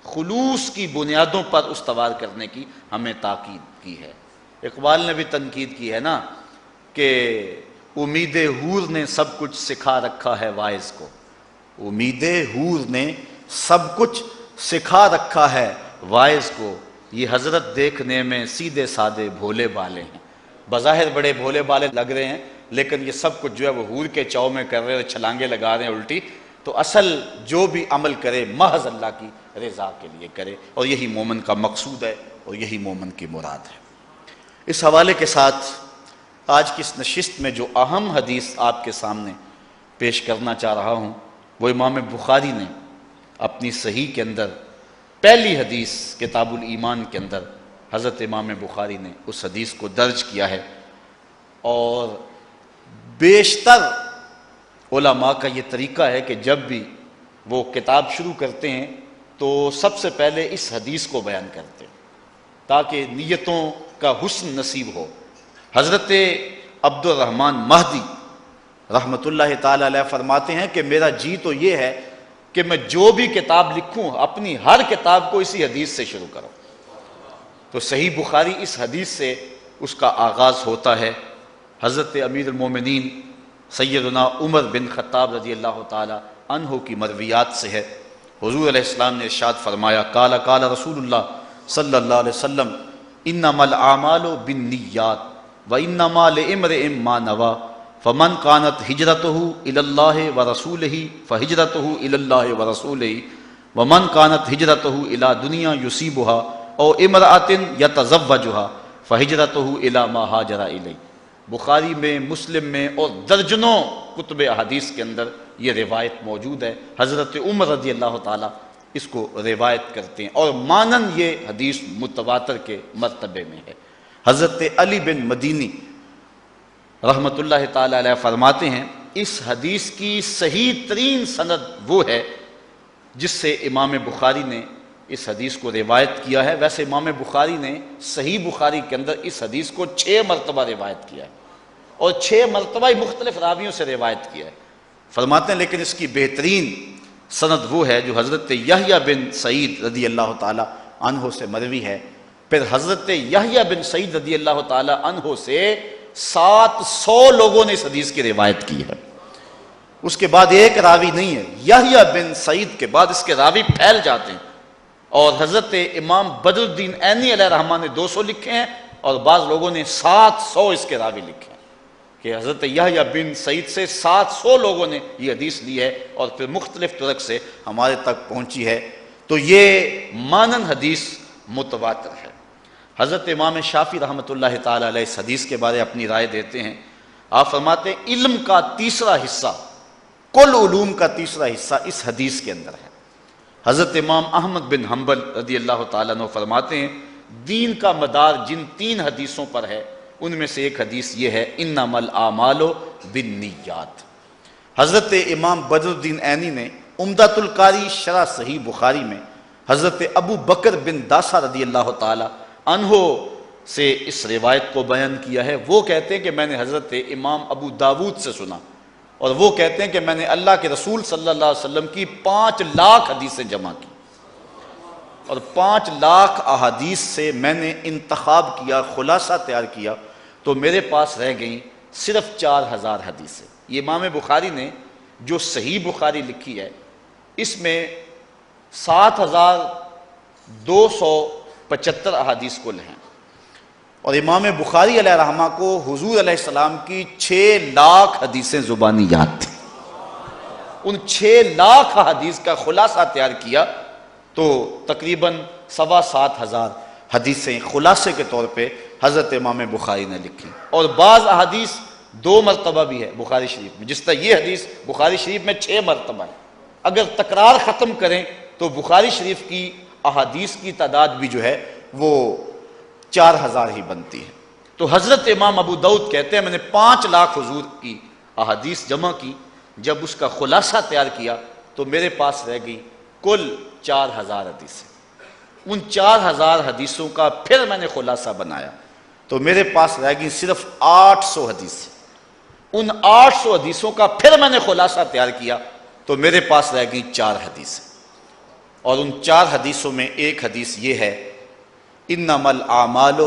خلوص کی بنیادوں پر استوار کرنے کی ہمیں تاکید کی ہے۔ اقبال نے بھی تنقید کی ہے نا کہ امید حور نے سب کچھ سکھا رکھا ہے واعظ کو، امید حور نے سب کچھ سکھا رکھا ہے واعظ کو، یہ حضرت دیکھنے میں سیدھے سادے بھولے بالے ہیں۔ بظاہر بڑے بھولے بالے لگ رہے ہیں لیکن یہ سب کچھ جو ہے وہ حور کے چاؤ میں کر رہے ہیں، چھلانگے لگا رہے ہیں الٹی۔ تو اصل جو بھی عمل کرے محض اللہ کی رضا کے لیے کرے، اور یہی مومن کا مقصود ہے اور یہی مومن کی مراد ہے۔ اس حوالے کے ساتھ آج کی اس نشست میں جو اہم حدیث آپ کے سامنے پیش کرنا چاہ رہا ہوں وہ امام بخاری نے اپنی صحیح کے اندر پہلی حدیث کتاب الایمان کے اندر حضرت امام بخاری نے اس حدیث کو درج کیا ہے، اور بیشتر علماء کا یہ طریقہ ہے کہ جب بھی وہ کتاب شروع کرتے ہیں تو سب سے پہلے اس حدیث کو بیان کرتے ہیں تاکہ نیتوں کا حسن نصیب ہو۔ حضرت عبد الرحمن مہدی رحمۃ اللہ تعالی علیہ فرماتے ہیں کہ میرا جی تو یہ ہے کہ میں جو بھی کتاب لکھوں اپنی ہر کتاب کو اسی حدیث سے شروع کروں۔ تو صحیح بخاری اس حدیث سے اس کا آغاز ہوتا ہے۔ حضرت امیر المومنین سیدنا عمر بن خطاب رضی اللہ تعالی عنہ کی مرویات سے ہے، حضور علیہ السلام نے ارشاد فرمایا قال قال رسول اللہ صلی اللہ علیہ وسلم انما الاعمال بالنیات وانما لامرئ ما نوى فمن كانت هجرته الى الله ورسوله فهجرته الى الله ورسوله ومن كانت هجرته الى دنیا يصيبها او امرأة يتزوجها فهجرته الى ما هاجر اليه۔ بخاری میں، مسلم میں اور درجنوں کتب احادیث کے اندر یہ روایت موجود ہے۔ حضرت عمر رضی اللہ تعالیٰ اس کو روایت کرتے ہیں اور مانن یہ حدیث متواتر کے مرتبے میں ہے۔ حضرت علی بن مدینی رحمۃ اللہ تعالی علیہ فرماتے ہیں اس حدیث کی صحیح ترین سند وہ ہے جس سے امام بخاری نے اس حدیث کو روایت کیا ہے۔ ویسے امام بخاری نے صحیح بخاری کے اندر اس حدیث کو 6 مرتبہ روایت کیا ہے، اور 6 مرتبہ ہی مختلف راویوں سے روایت کیا ہے۔ فرماتے ہیں لیکن اس کی بہترین سند وہ ہے جو حضرت یحییٰ بن سعید رضی اللہ تعالی عنہ سے مروی ہے، پھر حضرت یحییٰ بن سعید رضی اللہ تعالی عنہ سے 700 لوگوں نے اس حدیث کی روایت کی ہے۔ اس کے بعد ایک راوی نہیں ہے، یحییٰ بن سعید کے بعد اس کے راوی پھیل جاتے ہیں، اور حضرت امام بدر الدین عینی علیہ رحمہ نے 200 لکھے ہیں، اور بعض لوگوں نے 700 اس کے راوی لکھے ہیں، کہ حضرت یحییٰ بن سعید سے 700 لوگوں نے یہ حدیث لی ہے اور پھر مختلف طرق سے ہمارے تک پہنچی ہے۔ تو یہ مانن حدیث متواتر ہے۔ حضرت امام شافعی رحمۃ اللہ تعالی علیہ اس حدیث کے بارے اپنی رائے دیتے ہیں۔ آپ فرماتے ہیں علم کا تیسرا حصہ، کل علوم کا تیسرا حصہ اس حدیث کے اندر ہے۔ حضرت امام احمد بن حنبل رضی اللہ تعالیٰ عنہ فرماتے ہیں دین کا مدار جن 3 حدیثوں پر ہے ان میں سے ایک حدیث یہ ہے انما الاعمال بالنیات۔ حضرت امام بدر الدین عینی نے عمدۃ القاری شرح صحیح بخاری میں حضرت ابو بکر بن داسہ رضی اللہ تعالی عنہ سے اس روایت کو بیان کیا ہے۔ وہ کہتے ہیں کہ میں نے حضرت امام ابو داود سے سنا، اور وہ کہتے ہیں کہ میں نے اللہ کے رسول صلی اللہ علیہ وسلم کی 5 لاکھ حدیثیں جمع کی، اور 5 لاکھ احادیث سے میں نے انتخاب کیا، خلاصہ تیار کیا، تو میرے پاس رہ گئیں صرف 4000 حدیثیں۔ یہ امام بخاری نے جو صحیح بخاری لکھی ہے اس میں 7275 احادیث کل ہیں، اور امام بخاری علیہ رحمہ کو حضور علیہ السلام کی 6 لاکھ حدیثیں زبانی یاد تھیں۔ ان 6 لاکھ حدیث کا خلاصہ تیار کیا تو تقریباً 7,2500 حدیثیں خلاصے کے طور پہ حضرت امام بخاری نے لکھی، اور بعض احادیث 2 مرتبہ بھی ہے بخاری شریف میں، جس طرح یہ حدیث بخاری شریف میں 6 مرتبہ ہے۔ اگر تکرار ختم کریں تو بخاری شریف کی احادیث کی تعداد بھی جو ہے وہ 4000 ہی بنتی ہے۔ تو حضرت امام ابو داؤد کہتے ہیں میں نے 5 لاکھ حضور کی احادیث جمع کی، جب اس کا خلاصہ تیار کیا تو میرے پاس رہ گئی کل 4000 حدیثیں۔ ان 4000 حدیثوں کا پھر میں نے خلاصہ بنایا تو میرے پاس رہ گئی صرف 800 حدیثیں۔ ان 800 حدیثوں کا پھر میں نے خلاصہ تیار کیا تو میرے پاس رہ گئی 4 حدیثیں، اور ان 4 حدیثوں میں ایک حدیث یہ ہے انما الاعمال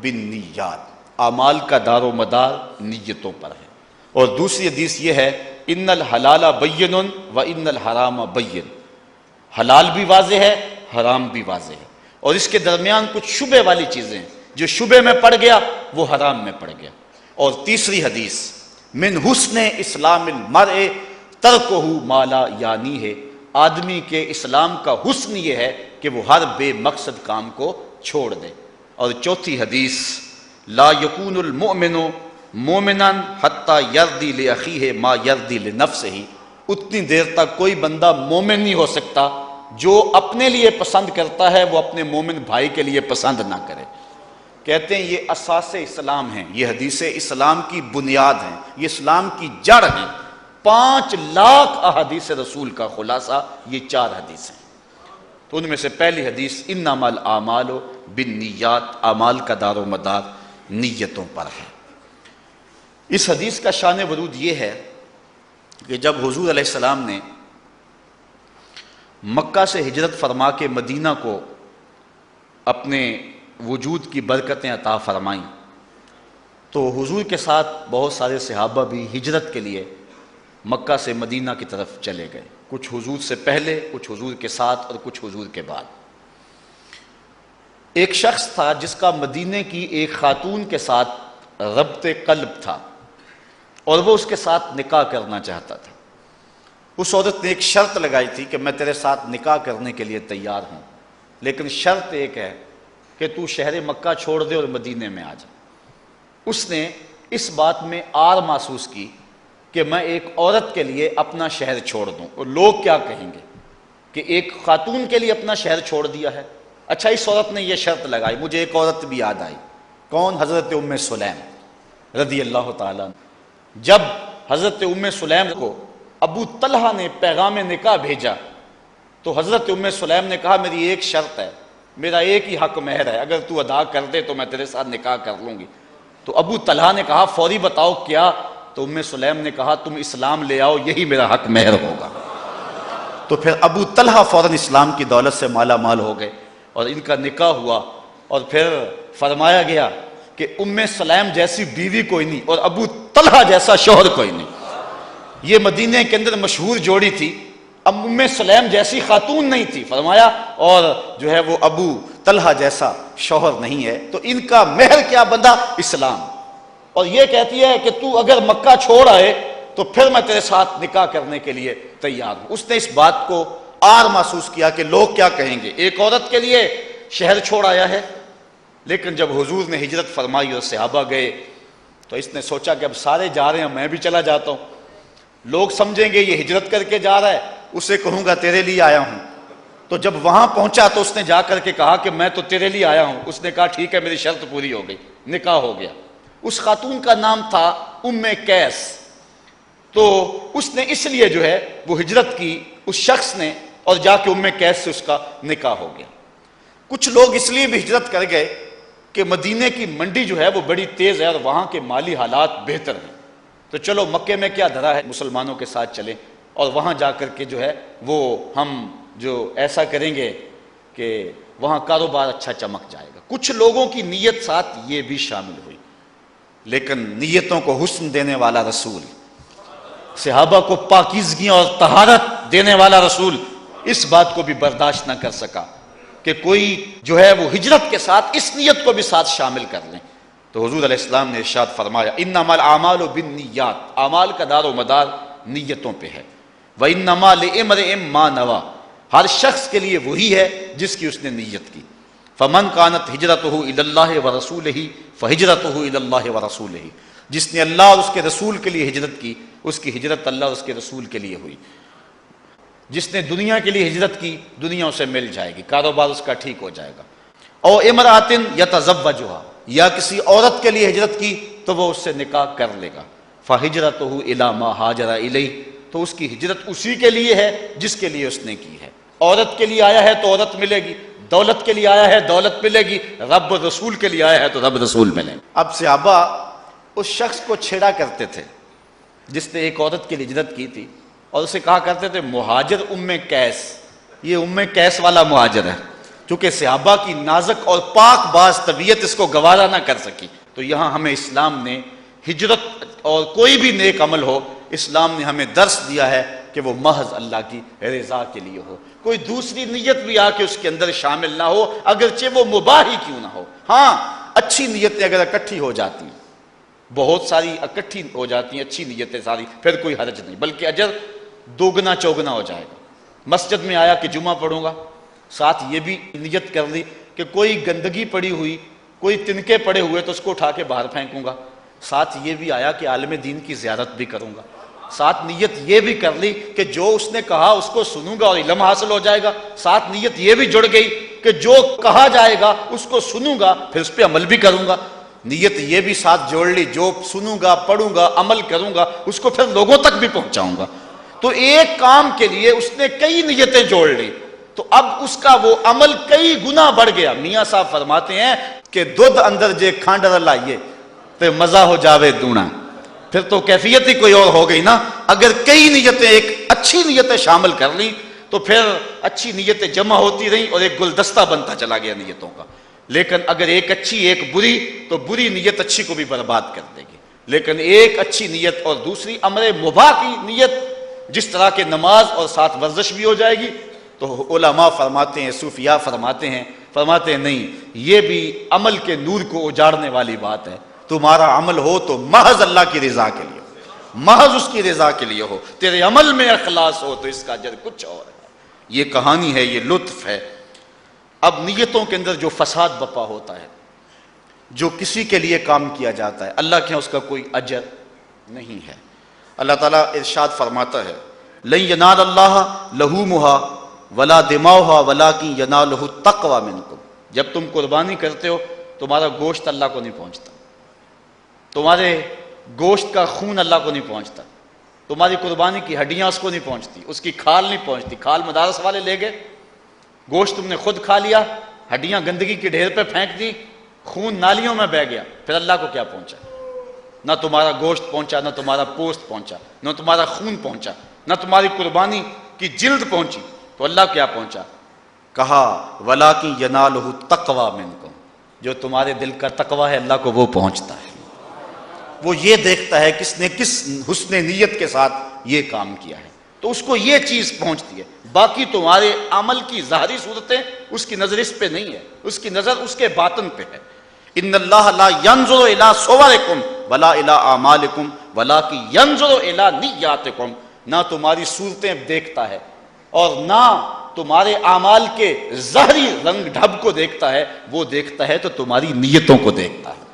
بالنیات، اعمال کا دار و مدار نیتوں پر ہے، اور دوسری حدیث یہ ہے ان الحلال بین و ان الحرام بین، حلال بھی واضح ہے حرام بھی واضح ہے، اور اس کے درمیان کچھ شبہ والی چیزیں ہیں، جو شبہ میں پڑ گیا وہ حرام میں پڑ گیا۔ اور تیسری حدیث من حسن اسلام المرء ترکہ ما لا یعنی ہے، آدمی کے اسلام کا حسن یہ ہے کہ وہ ہر بے مقصد کام کو چھوڑ دے۔ اور چوتھی حدیث لا یکون المؤمن مومنا حتی یرضی لاخیہ ما یرضی لنفسہ، اتنی دیر تک کوئی بندہ مومن نہیں ہو سکتا جو اپنے لیے پسند کرتا ہے وہ اپنے مومن بھائی کے لیے پسند نہ کرے۔ کہتے ہیں یہ اساس اسلام ہیں، یہ حدیث اسلام کی بنیاد ہیں، یہ اسلام کی جڑ ہیں۔ 5 لاکھ احادیث رسول کا خلاصہ یہ 4 حدیثیں، تو ان میں سے پہلی حدیث انما الاعمال بالنیات، اعمال کا دار و مدار نیتوں پر ہے۔ اس حدیث کا شان ورود یہ ہے کہ جب حضور علیہ السلام نے مکہ سے ہجرت فرما کے مدینہ کو اپنے وجود کی برکتیں عطا فرمائیں تو حضور کے ساتھ بہت سارے صحابہ بھی ہجرت کے لیے مکہ سے مدینہ کی طرف چلے گئے، کچھ حضور سے پہلے، کچھ حضور کے ساتھ اور کچھ حضور کے بعد۔ ایک شخص تھا جس کا مدینے کی ایک خاتون کے ساتھ ربط قلب تھا، اور وہ اس کے ساتھ نکاح کرنا چاہتا تھا۔ اس عورت نے ایک شرط لگائی تھی کہ میں تیرے ساتھ نکاح کرنے کے لیے تیار ہوں، لیکن شرط ایک ہے کہ تو شہر مکہ چھوڑ دے اور مدینے میں آ جا۔ اس نے اس بات میں آر محسوس کی کہ میں ایک عورت کے لیے اپنا شہر چھوڑ دوں اور لوگ کیا کہیں گے کہ ایک خاتون کے لیے اپنا شہر چھوڑ دیا ہے۔ اچھا، اس عورت نے یہ شرط لگائی۔ مجھے ایک عورت بھی یاد آئی، کون؟ حضرت ام سلیم رضی اللہ تعالیٰ عنہ۔ جب حضرت ام سلیم کو ابو طلحہ نے پیغام نکاح بھیجا تو حضرت ام سلیم نے کہا میری ایک شرط ہے، میرا ایک ہی حق مہر ہے، اگر تو ادا کر دے تو میں تیرے ساتھ نکاح کر لوں گی۔ تو تو ابو طلحہ نے کہا فوری بتاؤ کیا؟ تو ام سلیم نے کہا تم اسلام لے آؤ، یہی میرا حق مہر ہوگا۔ تو پھر ابو طلحہ فوراً اسلام کی دولت سے مالا مال ہو گئے اور ان کا نکاح ہوا، اور پھر فرمایا گیا کہ ام سلیم جیسی بیوی کوئی نہیں اور ابو طلحہ جیسا شوہر کوئی نہیں۔ یہ مدینہ کے اندر مشہور جوڑی تھی، اب ام سلیم جیسی خاتون نہیں تھی، فرمایا اور جو ہے وہ ابو طلحہ جیسا شوہر نہیں ہے، تو ان کا مہر کیا بندہ؟ اسلام۔ اور یہ کہتی ہے کہ تو اگر مکہ چھوڑ آئے تو پھر میں تیرے ساتھ نکاح کرنے کے لیے تیار ہوں۔ اس نے اس بات کو آر محسوس کیا کہ لوگ کیا کہیں گے، ایک عورت کے لیے شہر چھوڑ آیا ہے۔ لیکن جب حضور نے ہجرت فرمائی اور صحابہ گئے تو اس نے سوچا کہ اب سارے جا رہے ہیں، میں بھی چلا جاتا ہوں، لوگ سمجھیں گے یہ ہجرت کر کے جا رہا ہے، اسے کہوں گا تیرے لیے آیا ہوں۔ تو جب وہاں پہنچا تو اس نے جا کر کے کہا کہ میں تو تیرے لیے آیا ہوں۔ اس نے کہا ٹھیک ہے، میری شرط پوری ہو گئی، نکاح ہو گیا۔ اس خاتون کا نام تھا ام قیس۔ تو اس نے اس لیے جو ہے وہ ہجرت کی اس شخص نے، اور جا کے ام قیس سے اس کا نکاح ہو گیا۔ کچھ لوگ اس لیے بھی ہجرت کر گئے کہ مدینہ کی منڈی جو ہے وہ بڑی تیز ہے اور وہاں کے مالی حالات بہتر ہیں، تو چلو مکے میں کیا دھرا ہے، مسلمانوں کے ساتھ چلیں اور وہاں جا کر کے جو ہے وہ ہم جو ایسا کریں گے کہ وہاں کاروبار اچھا چمک جائے گا۔ کچھ لوگوں کی نیت ساتھ یہ بھی شامل ہوئی، لیکن نیتوں کو حسن دینے والا رسول، صحابہ کو پاکیزگی اور طہارت دینے والا رسول اس بات کو بھی برداشت نہ کر سکا کہ کوئی جو ہے وہ ہجرت کے ساتھ اس نیت کو بھی ساتھ شامل کر لیں۔ تو حضور علیہ السلام نے ارشاد فرمایا انما الاعمال بالنیات، اعمال کا دار و مدار نیتوں پہ ہے۔ وانما لامرئ ما نوى، ہر شخص کے لیے وہی ہے جس کی اس نے نیت کی۔ فمن كانت ہجرتہ الی اللہ ورسولہ فہجرتہ الی اللہ ورسولہ، جس نے اللہ اور اس کے رسول کے لیے ہجرت کی اس کی ہجرت اللہ اور اس کے رسول کے لیے ہوئی۔ جس نے دنیا کے لیے ہجرت کی دنیا اسے مل جائے گی، کاروبار اس کا ٹھیک ہو جائے گا۔ او امرأۃ یتزوجھا، یا کسی عورت کے لیے ہجرت کی تو وہ اس سے نکاح کر لے گا۔ فہجرتہ الی ما ہاجر الیہ، تو اس کی ہجرت اسی کے لیے ہے جس کے لیے اس نے کی ہے۔ عورت کے لیے آیا ہے تو عورت ملے گی، دولت کے لیے آیا ہے دولت ملے گی، رب رسول کے لیے آیا ہے تو رب رسول ملے گا۔ اب صحابہ اس شخص کو چھیڑا کرتے تھے جس نے ایک عورت کے لیے ہجرت کی تھی، اور اسے کہا کرتے تھے مہاجر ام قیس، یہ ام قیس والا مہاجر ہے، چونکہ صحابہ کی نازک اور پاک باز طبیعت اس کو گوارا نہ کر سکی۔ تو یہاں ہمیں اسلام نے ہجرت اور کوئی بھی نیک عمل ہو، اسلام نے ہمیں درس دیا ہے کہ وہ محض اللہ کی رضا کے لیے ہو، کوئی دوسری نیت بھی آ کے اس کے اندر شامل نہ ہو، اگرچہ وہ مباح ہی کیوں نہ ہو۔ ہاں اچھی نیتیں اگر اکٹھی ہو جاتی ہیں، بہت ساری اکٹھی ہو جاتی ہیں اچھی نیتیں ساری، پھر کوئی حرج نہیں، بلکہ اجر دوگنا چوگنا ہو جائے گا۔ مسجد میں آیا کہ جمعہ پڑھوں گا، ساتھ یہ بھی نیت کر لی کہ کوئی گندگی پڑی ہوئی، کوئی تنکے پڑے ہوئے تو اس کو اٹھا کے باہر پھینکوں گا، ساتھ یہ بھی آیا کہ عالم دین کی زیارت بھی کروں گا، ساتھ نیت یہ بھی کر لی کہ جو اس نے کہا اس کو سنوں گا اور علم حاصل ہو جائے گا، ساتھ نیت یہ بھی جڑ گئی کہ جو کہا جائے گا اس کو سنوں گا پھر اس پہ عمل بھی کروں گا۔ نیت یہ بھی ساتھ جوڑ لی جو سنوں گا پڑھوں گا عمل کروں گا اس کو پھر لوگوں تک بھی پہنچاؤں گا۔ تو ایک کام کے لیے اس نے کئی نیتیں جوڑ لی، تو اب اس کا وہ عمل کئی گنا بڑھ گیا۔ میاں صاحب فرماتے ہیں کہ دودھ اندر جے کھانڈر لائیے تو مزہ ہو جاوے دونا، پھر تو کیفیت ہی کوئی اور ہو گئی نا۔ اگر کئی نیتیں ایک اچھی نیتیں شامل کر لی تو پھر اچھی نیتیں جمع ہوتی رہیں اور ایک گلدستہ بنتا چلا گیا نیتوں کا۔ لیکن اگر ایک اچھی ایک بری تو بری نیت اچھی کو بھی برباد کر دے گی۔ لیکن ایک اچھی نیت اور دوسری امر مباح کی نیت، جس طرح کے نماز اور ساتھ ورزش بھی ہو جائے گی، تو علماء فرماتے ہیں، صوفیاء فرماتے ہیں نہیں، یہ بھی عمل کے نور کو اجاڑنے والی بات ہے۔ تمہارا عمل ہو تو محض اللہ کی رضا کے لیے ہو، محض اس کی رضا کے لیے ہو، تیرے عمل میں اخلاص ہو تو اس کا اجر کچھ اور ہے۔ یہ کہانی ہے، یہ لطف ہے۔ اب نیتوں کے اندر جو فساد بپا ہوتا ہے، جو کسی کے لیے کام کیا جاتا ہے، اللہ کے ہاں اس کا کوئی اجر نہیں ہے۔ اللہ تعالیٰ ارشاد فرماتا ہے لن ینال اللہ لحومها ولا دماؤها ولکن ینالہ التقوی منکم، جب تم قربانی کرتے ہو تمہارا گوشت اللہ کو نہیں پہنچتا، تمہارے گوشت کا خون اللہ کو نہیں پہنچتا، تمہاری قربانی کی ہڈیاں اس کو نہیں پہنچتی، اس کی کھال نہیں پہنچتی، کھال مدارس والے لے گئے، گوشت تم نے خود کھا لیا، ہڈیاں گندگی کے ڈھیر پہ پھینک دی، خون نالیوں میں بہہ گیا، پھر اللہ کو کیا پہنچا؟ نہ تمہارا گوشت پہنچا، نہ تمہارا پوست پہنچا، نہ تمہارا خون پہنچا، نہ تمہاری قربانی کی جلد پہنچی، تو اللہ کیا پہنچا؟ کہا وَلَٰكِن يَنَالُهُ التَّقْوَىٰ مِنكُمْ، جو تمہارے دل کا تقویٰ ہے اللہ کو وہ پہنچتا ہے، وہ یہ دیکھتا ہے کس نے کس حسن نیت کے ساتھ یہ کام کیا ہے، تو اس کو یہ چیز پہنچتی ہے۔ باقی تمہارے عمل کی ظاہری صورتیں اس کی نظر اس پہ نہیں ہے، اس کی نظر اس کے باطن پہ ہے۔ ان اللہ لا ينظر الى صورکم ولا الى اعمالکم ولکن ينظر الى نیاتکم، نہ تمہاری صورتیں دیکھتا ہے اور نہ تمہارے اعمال کے ظاہری رنگ ڈھب کو دیکھتا ہے، وہ دیکھتا ہے تو تمہاری نیتوں کو دیکھتا ہے۔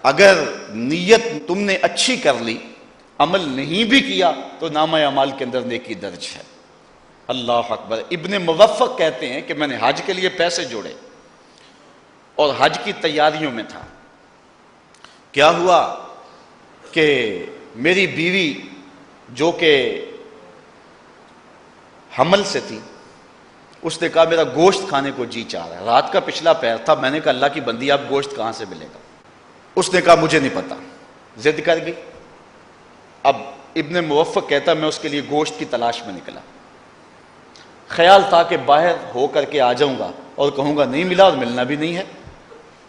اگر نیت تم نے اچھی کر لی، عمل نہیں بھی کیا، تو نامہ اعمال کے اندر نیکی درج ہے۔ اللہ اکبر۔ ابن موفق کہتے ہیں کہ میں نے حج کے لیے پیسے جوڑے اور حج کی تیاریوں میں تھا، کیا ہوا کہ میری بیوی جو کہ حمل سے تھی، اس نے کہا میرا گوشت کھانے کو جی چاہ رہا ہے، رات کا پچھلا پہر تھا، میں نے کہا اللہ کی بندی آپ گوشت کہاں سے ملے گا؟ اس نے کہا مجھے نہیں پتا، ضد کر گئی۔ اب ابن موفق کہتا میں اس کے لیے گوشت کی تلاش میں نکلا، خیال تھا کہ باہر ہو کر کے آ جاؤں گا اور کہوں گا نہیں ملا اور ملنا بھی نہیں ہے،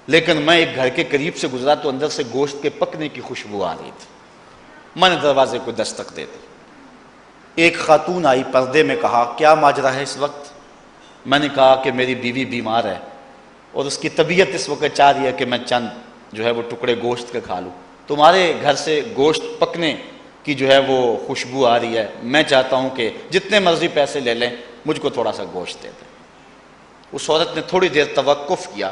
لیکن میں ایک گھر کے قریب سے گزرا تو اندر سے گوشت کے پکنے کی خوشبو آ رہی تھی، میں نے دروازے کو دستک دے دی، ایک خاتون آئی، پردے میں، کہا کیا ماجرا ہے اس وقت؟ میں نے کہا کہ میری بیوی بیمار ہے اور اس کی طبیعت اس وقت چاہ رہی ہے کہ میں چند جو ہے وہ ٹکڑے گوشت کے کھا لوں، تمہارے گھر سے گوشت پکنے کی جو ہے وہ خوشبو آ رہی ہے، میں چاہتا ہوں کہ جتنے مرضی پیسے لے لیں مجھ کو تھوڑا سا گوشت دے دیں۔ اس عورت نے تھوڑی دیر توقف کیا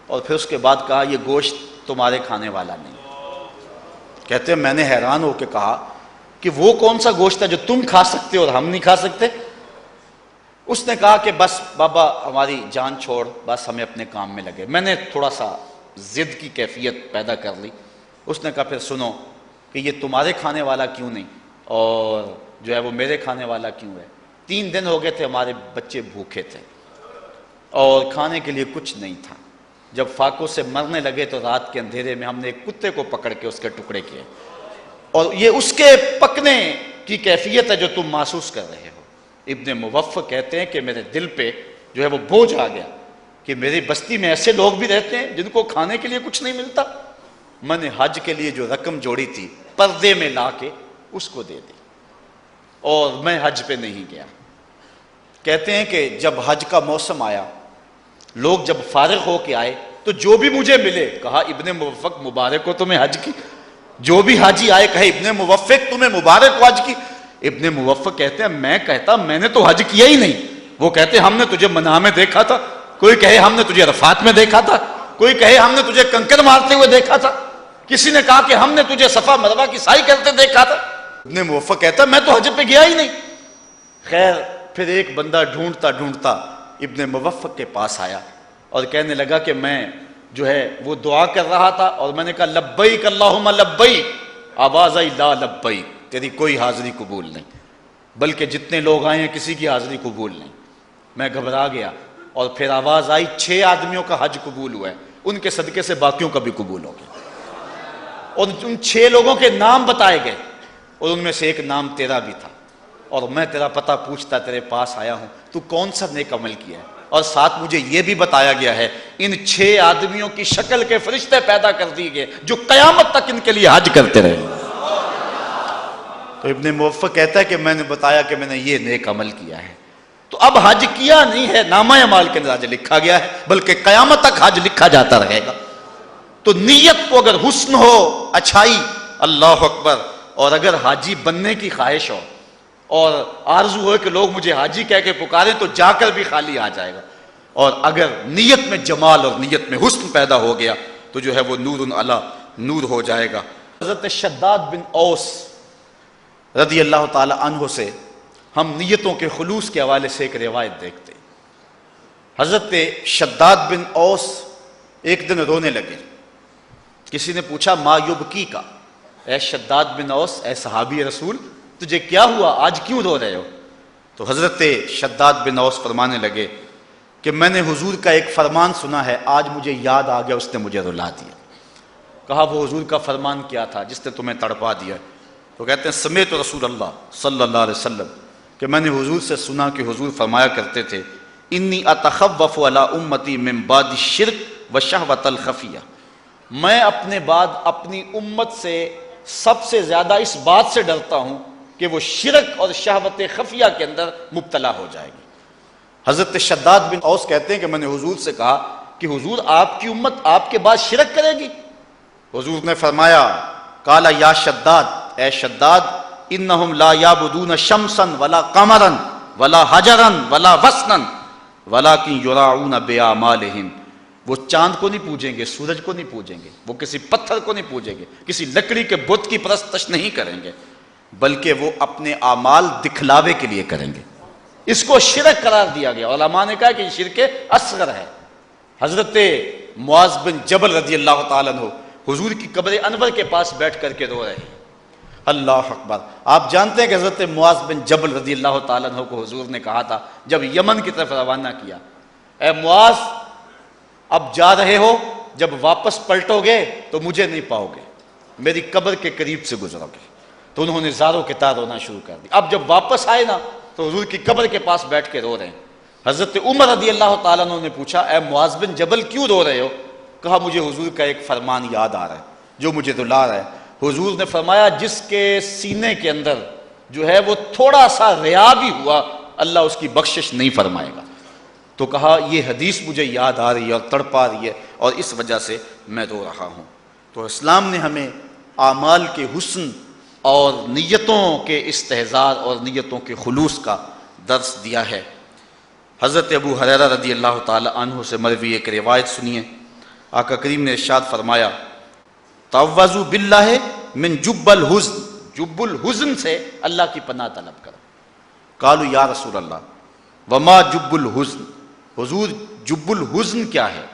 اور پھر اس کے بعد کہا یہ گوشت تمہارے کھانے والا نہیں۔ کہتے ہیں میں نے حیران ہو کے کہا کہ وہ کون سا گوشت ہے جو تم کھا سکتے اور ہم نہیں کھا سکتے؟ اس نے کہا کہ بس بابا ہماری جان چھوڑ، بس ہمیں اپنے کام میں لگے۔ میں نے تھوڑا سا ضد کی کیفیت پیدا کر لی۔ اس نے کہا پھر سنو کہ یہ تمہارے کھانے والا کیوں نہیں اور جو ہے وہ میرے کھانے والا کیوں ہے؟ 3 دن ہو گئے تھے ہمارے بچے بھوکے تھے اور کھانے کے لیے کچھ نہیں تھا، جب فاقوں سے مرنے لگے تو رات کے اندھیرے میں ہم نے ایک کتے کو پکڑ کے اس کے ٹکڑے کیے، اور یہ اس کے پکنے کی کیفیت ہے جو تم محسوس کر رہے ہو۔ ابن موفق کہتے ہیں کہ میرے دل پہ جو ہے وہ بوجھ آ گیا کہ میری بستی میں ایسے لوگ بھی رہتے ہیں جن کو کھانے کے لیے کچھ نہیں ملتا۔ میں نے حج کے لیے جو رقم جوڑی تھی پردے میں لا کے اس کو دے دی اور میں حج پہ نہیں گیا۔ کہتے ہیں کہ جب حج کا موسم آیا، لوگ جب فارغ ہو کے آئے تو جو بھی مجھے ملے کہا ابن موفق مبارک ہو تمہیں حج کی، جو بھی حاجی آئے کہے ابن موفق تمہیں مبارک ہو حج کی۔ ابن موفق کہتے ہیں میں کہتا میں نے تو حج کیا ہی نہیں، وہ کہتے ہم نے تجھے منع میں دیکھا تھا، کوئی کہے ہم نے تجھے عرفات میں دیکھا تھا، کوئی کہے ہم نے تجھے کنکر مارتے ہوئے دیکھا تھا، کسی نے کہا کہ ہم نے تجھے صفا مروہ کی سعی کرتے دیکھا تھا۔ ابن موفق کہتا میں تو حج پہ گیا ہی نہیں۔ خیر پھر ایک بندہ ڈھونڈتا ڈھونڈتا ابن موفق کے پاس آیا اور کہنے لگا کہ میں جو ہے وہ دعا کر رہا تھا اور میں نے کہا لبیک اللہم لبیک، آواز آئی لا لبیک، تیری کوئی حاضری قبول نہیں، بلکہ جتنے لوگ آئے ہیں کسی کی حاضری قبول نہیں۔ میں گھبرا گیا اور پھر آواز آئی 6 آدمیوں کا حج قبول ہوا ہے، ان کے صدقے سے باقیوں کا بھی قبول ہو گیا، اور ان 6 لوگوں کے نام بتائے گئے اور ان میں سے ایک نام تیرا بھی تھا، اور میں تیرا پتہ پوچھتا تیرے پاس آیا ہوں تو کون سا نیک عمل کیا ہے، اور ساتھ مجھے یہ بھی بتایا گیا ہے ان 6 آدمیوں کی شکل کے فرشتے پیدا کر دیے گئے جو قیامت تک ان کے لیے حج کرتے رہے۔ تو ابن موفق کہتا ہے کہ میں نے بتایا کہ میں نے یہ نیک عمل کیا ہے، تو اب حج کیا نہیں ہے، نامہ اعمال کے اندر حج لکھا گیا ہے، بلکہ قیامت تک حج لکھا جاتا رہے گا۔ تو نیت کو اگر حسن ہو، اچھائی، اللہ اکبر، اور اگر حاجی بننے کی خواہش ہو اور آرزو ہو کہ لوگ مجھے حاجی کہہ کے پکاریں تو جا کر بھی خالی آ جائے گا، اور اگر نیت میں جمال اور نیت میں حسن پیدا ہو گیا تو جو ہے وہ نور علی نور ہو جائے گا۔ حضرت شداد بن اوس رضی اللہ تعالی عنہ سے ہم نیتوں کے خلوص کے حوالے سے ایک روایت دیکھتے ہیں۔ حضرت شداد بن اوس ایک دن رونے لگے، کسی نے پوچھا ما یبکی کا، اے شداد بن اوس، اے صحابی رسول تجھے کیا ہوا، آج کیوں رو رہے ہو؟ تو حضرت شداد بن اوس فرمانے لگے کہ میں نے حضور کا ایک فرمان سنا ہے، آج مجھے یاد آ گیا، اس نے مجھے رلا دیا۔ کہا وہ حضور کا فرمان کیا تھا جس نے تمہیں تڑپا دیا؟ تو کہتے ہیں سمیت رسول اللہ صلی اللہ علیہ وسلم، کہ میں نے حضور سے سنا کہ حضور فرمایا کرتے تھے انی اتخوف علی امتی من بعد الشرک وشہوۃ الخفیہ، میں اپنے بعد اپنی امت سے سب سے زیادہ اس بات سے ڈرتا ہوں کہ وہ شرک اور شہوت خفیہ کے اندر مبتلا ہو جائے گی۔ حضرت شداد بن اوس کہتے ہیں کہ میں نے حضور سے کہا کہ حضور آپ کی امت آپ کے بعد شرک کرے گی؟ حضور نے فرمایا قال یا شداد، اے شداد، انہم لا یعبدون شمسا ولا قمرا ولا حجرا ولا وسنا ولکن یراعون باعمالہم، وہ چاند کو نہیں پوجیں گے، سورج کو نہیں پوجیں گے، وہ کسی پتھر کو نہیں پوجیں گے، کسی لکڑی کے بت کی پرستش نہیں کریں گے، بلکہ وہ اپنے اعمال دکھلاوے کے لیے کریں گے۔ اس کو شرک قرار دیا گیا، علماء نے کہا کہ یہ شرک اصغر ہے۔ حضرت معاذ بن جبل رضی اللہ تعالیٰ عنہ حضور کی قبر انور کے پاس بیٹھ کر کے رو رہے ہیں۔ اللہ اکبر! آپ جانتے ہیں کہ حضرت معاذ بن جبل رضی اللہ تعالیٰ عنہ کو حضور نے کہا تھا جب یمن کی طرف روانہ کیا، اے معاذ اب جا رہے ہو، جب واپس پلٹو گے تو مجھے نہیں پاؤ گے، میری قبر کے قریب سے گزرو گے۔ تو انہوں نے زاروں کے تار رونا شروع کر دیا۔ اب جب واپس آئے نا تو حضور کی قبر کے پاس بیٹھ کے رو رہے ہیں۔ حضرت عمر رضی اللہ تعالیٰ عنہ نے پوچھا اے معاذ بن جبل کیوں رو رہے ہو؟ کہا مجھے حضور کا ایک فرمان یاد آ رہا ہے جو مجھے رلا رہا ہے۔ حضور نے فرمایا جس کے سینے کے اندر جو ہے وہ تھوڑا سا ریا بھی ہوا، اللہ اس کی بخشش نہیں فرمائے گا۔ تو کہا یہ حدیث مجھے یاد آ رہی ہے اور تڑپا رہی ہے اور اس وجہ سے میں رو رہا ہوں۔ تو اسلام نے ہمیں اعمال کے حسن اور نیتوں کے استحضار اور نیتوں کے خلوص کا درس دیا ہے۔ حضرت ابو ہریرہ رضی اللہ تعالی عنہ سے مروی ایک روایت سنیے، آقا کریم نے ارشاد فرمایا تعوذوا باللہ من جب الحزن، جب الحزن سے اللہ کی پناہ طلب کرو۔ قالوا یا رسول اللہ وما جب الحزن، حضور جب الحزن کیا ہے؟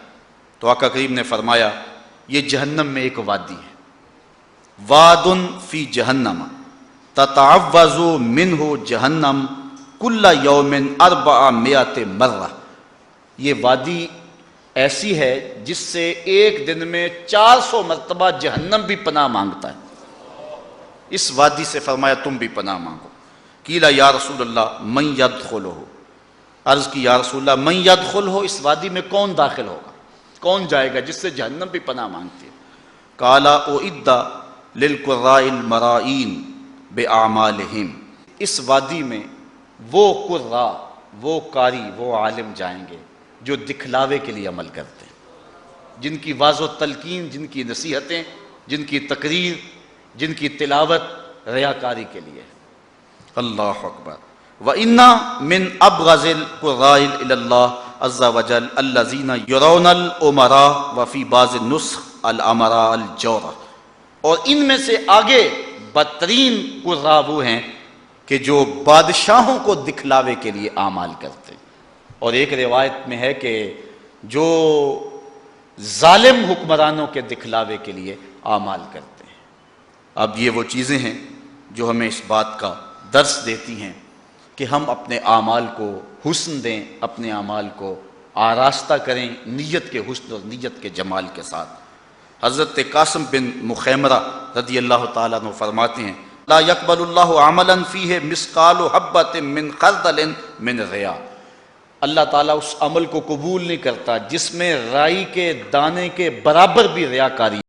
تو آقا کریم نے فرمایا یہ جہنم میں ایک وادی ہے، واد فی جہنم تتعوذ منہ جہنم کل یوم 400 مرہ، یہ وادی ایسی ہے جس سے ایک دن میں 400 مرتبہ جہنم بھی پناہ مانگتا ہے۔ اس وادی سے فرمایا تم بھی پناہ مانگو۔ قیل یا رسول اللہ من یدخلہ، عرض کی یا رسول اللہ من یدخلہ، اس وادی میں کون داخل ہوگا، کون جائے گا جس سے جہنم بھی پناہ مانگتی ہے؟ قال اعد للقراء المرائین باعمالہم، اس وادی میں وہ قراء، وہ قاری، وہ عالم جائیں گے جو دکھلاوے کے لیے عمل کرتے ہیں، جن کی واضح و تلقین، جن کی نصیحتیں، جن کی تقریر، جن کی تلاوت ریاکاری کے لیے۔ اللہ اکبر! وَإِنَّ مِنْ أَبْغَضِ الْقُرَّاءِ إِلَى اللَّهِ عَزَّ وَجَلَّ الَّذِينَ يُرَوْنَ الْأُمَرَاءَ وَفِي بَعْضِ النُّسْخ الْأَمَرَاءَ الْجَوْرَةَ، اور ان میں سے آگے بدترین قراء وہ ہیں کہ جو بادشاہوں کو دکھلاوے کے لیے اعمال کرتے ہیں، اور ایک روایت میں ہے کہ جو ظالم حکمرانوں کے دکھلاوے کے لیے اعمال کرتے ہیں۔ اب یہ وہ چیزیں ہیں جو ہمیں اس بات کا درس دیتی ہیں کہ ہم اپنے اعمال کو حسن دیں، اپنے اعمال کو آراستہ کریں نیت کے حسن اور نیت کے جمال کے ساتھ۔ حضرت قاسم بن مخیمرہ رضی اللہ تعالیٰ عنہ فرماتے ہیں لا يقبل اللہ عملا فیہ مثقال حبۃ من خردل من ریا، اللہ تعالیٰ اس عمل کو قبول نہیں کرتا جس میں رائی کے دانے کے برابر بھی ریاکاری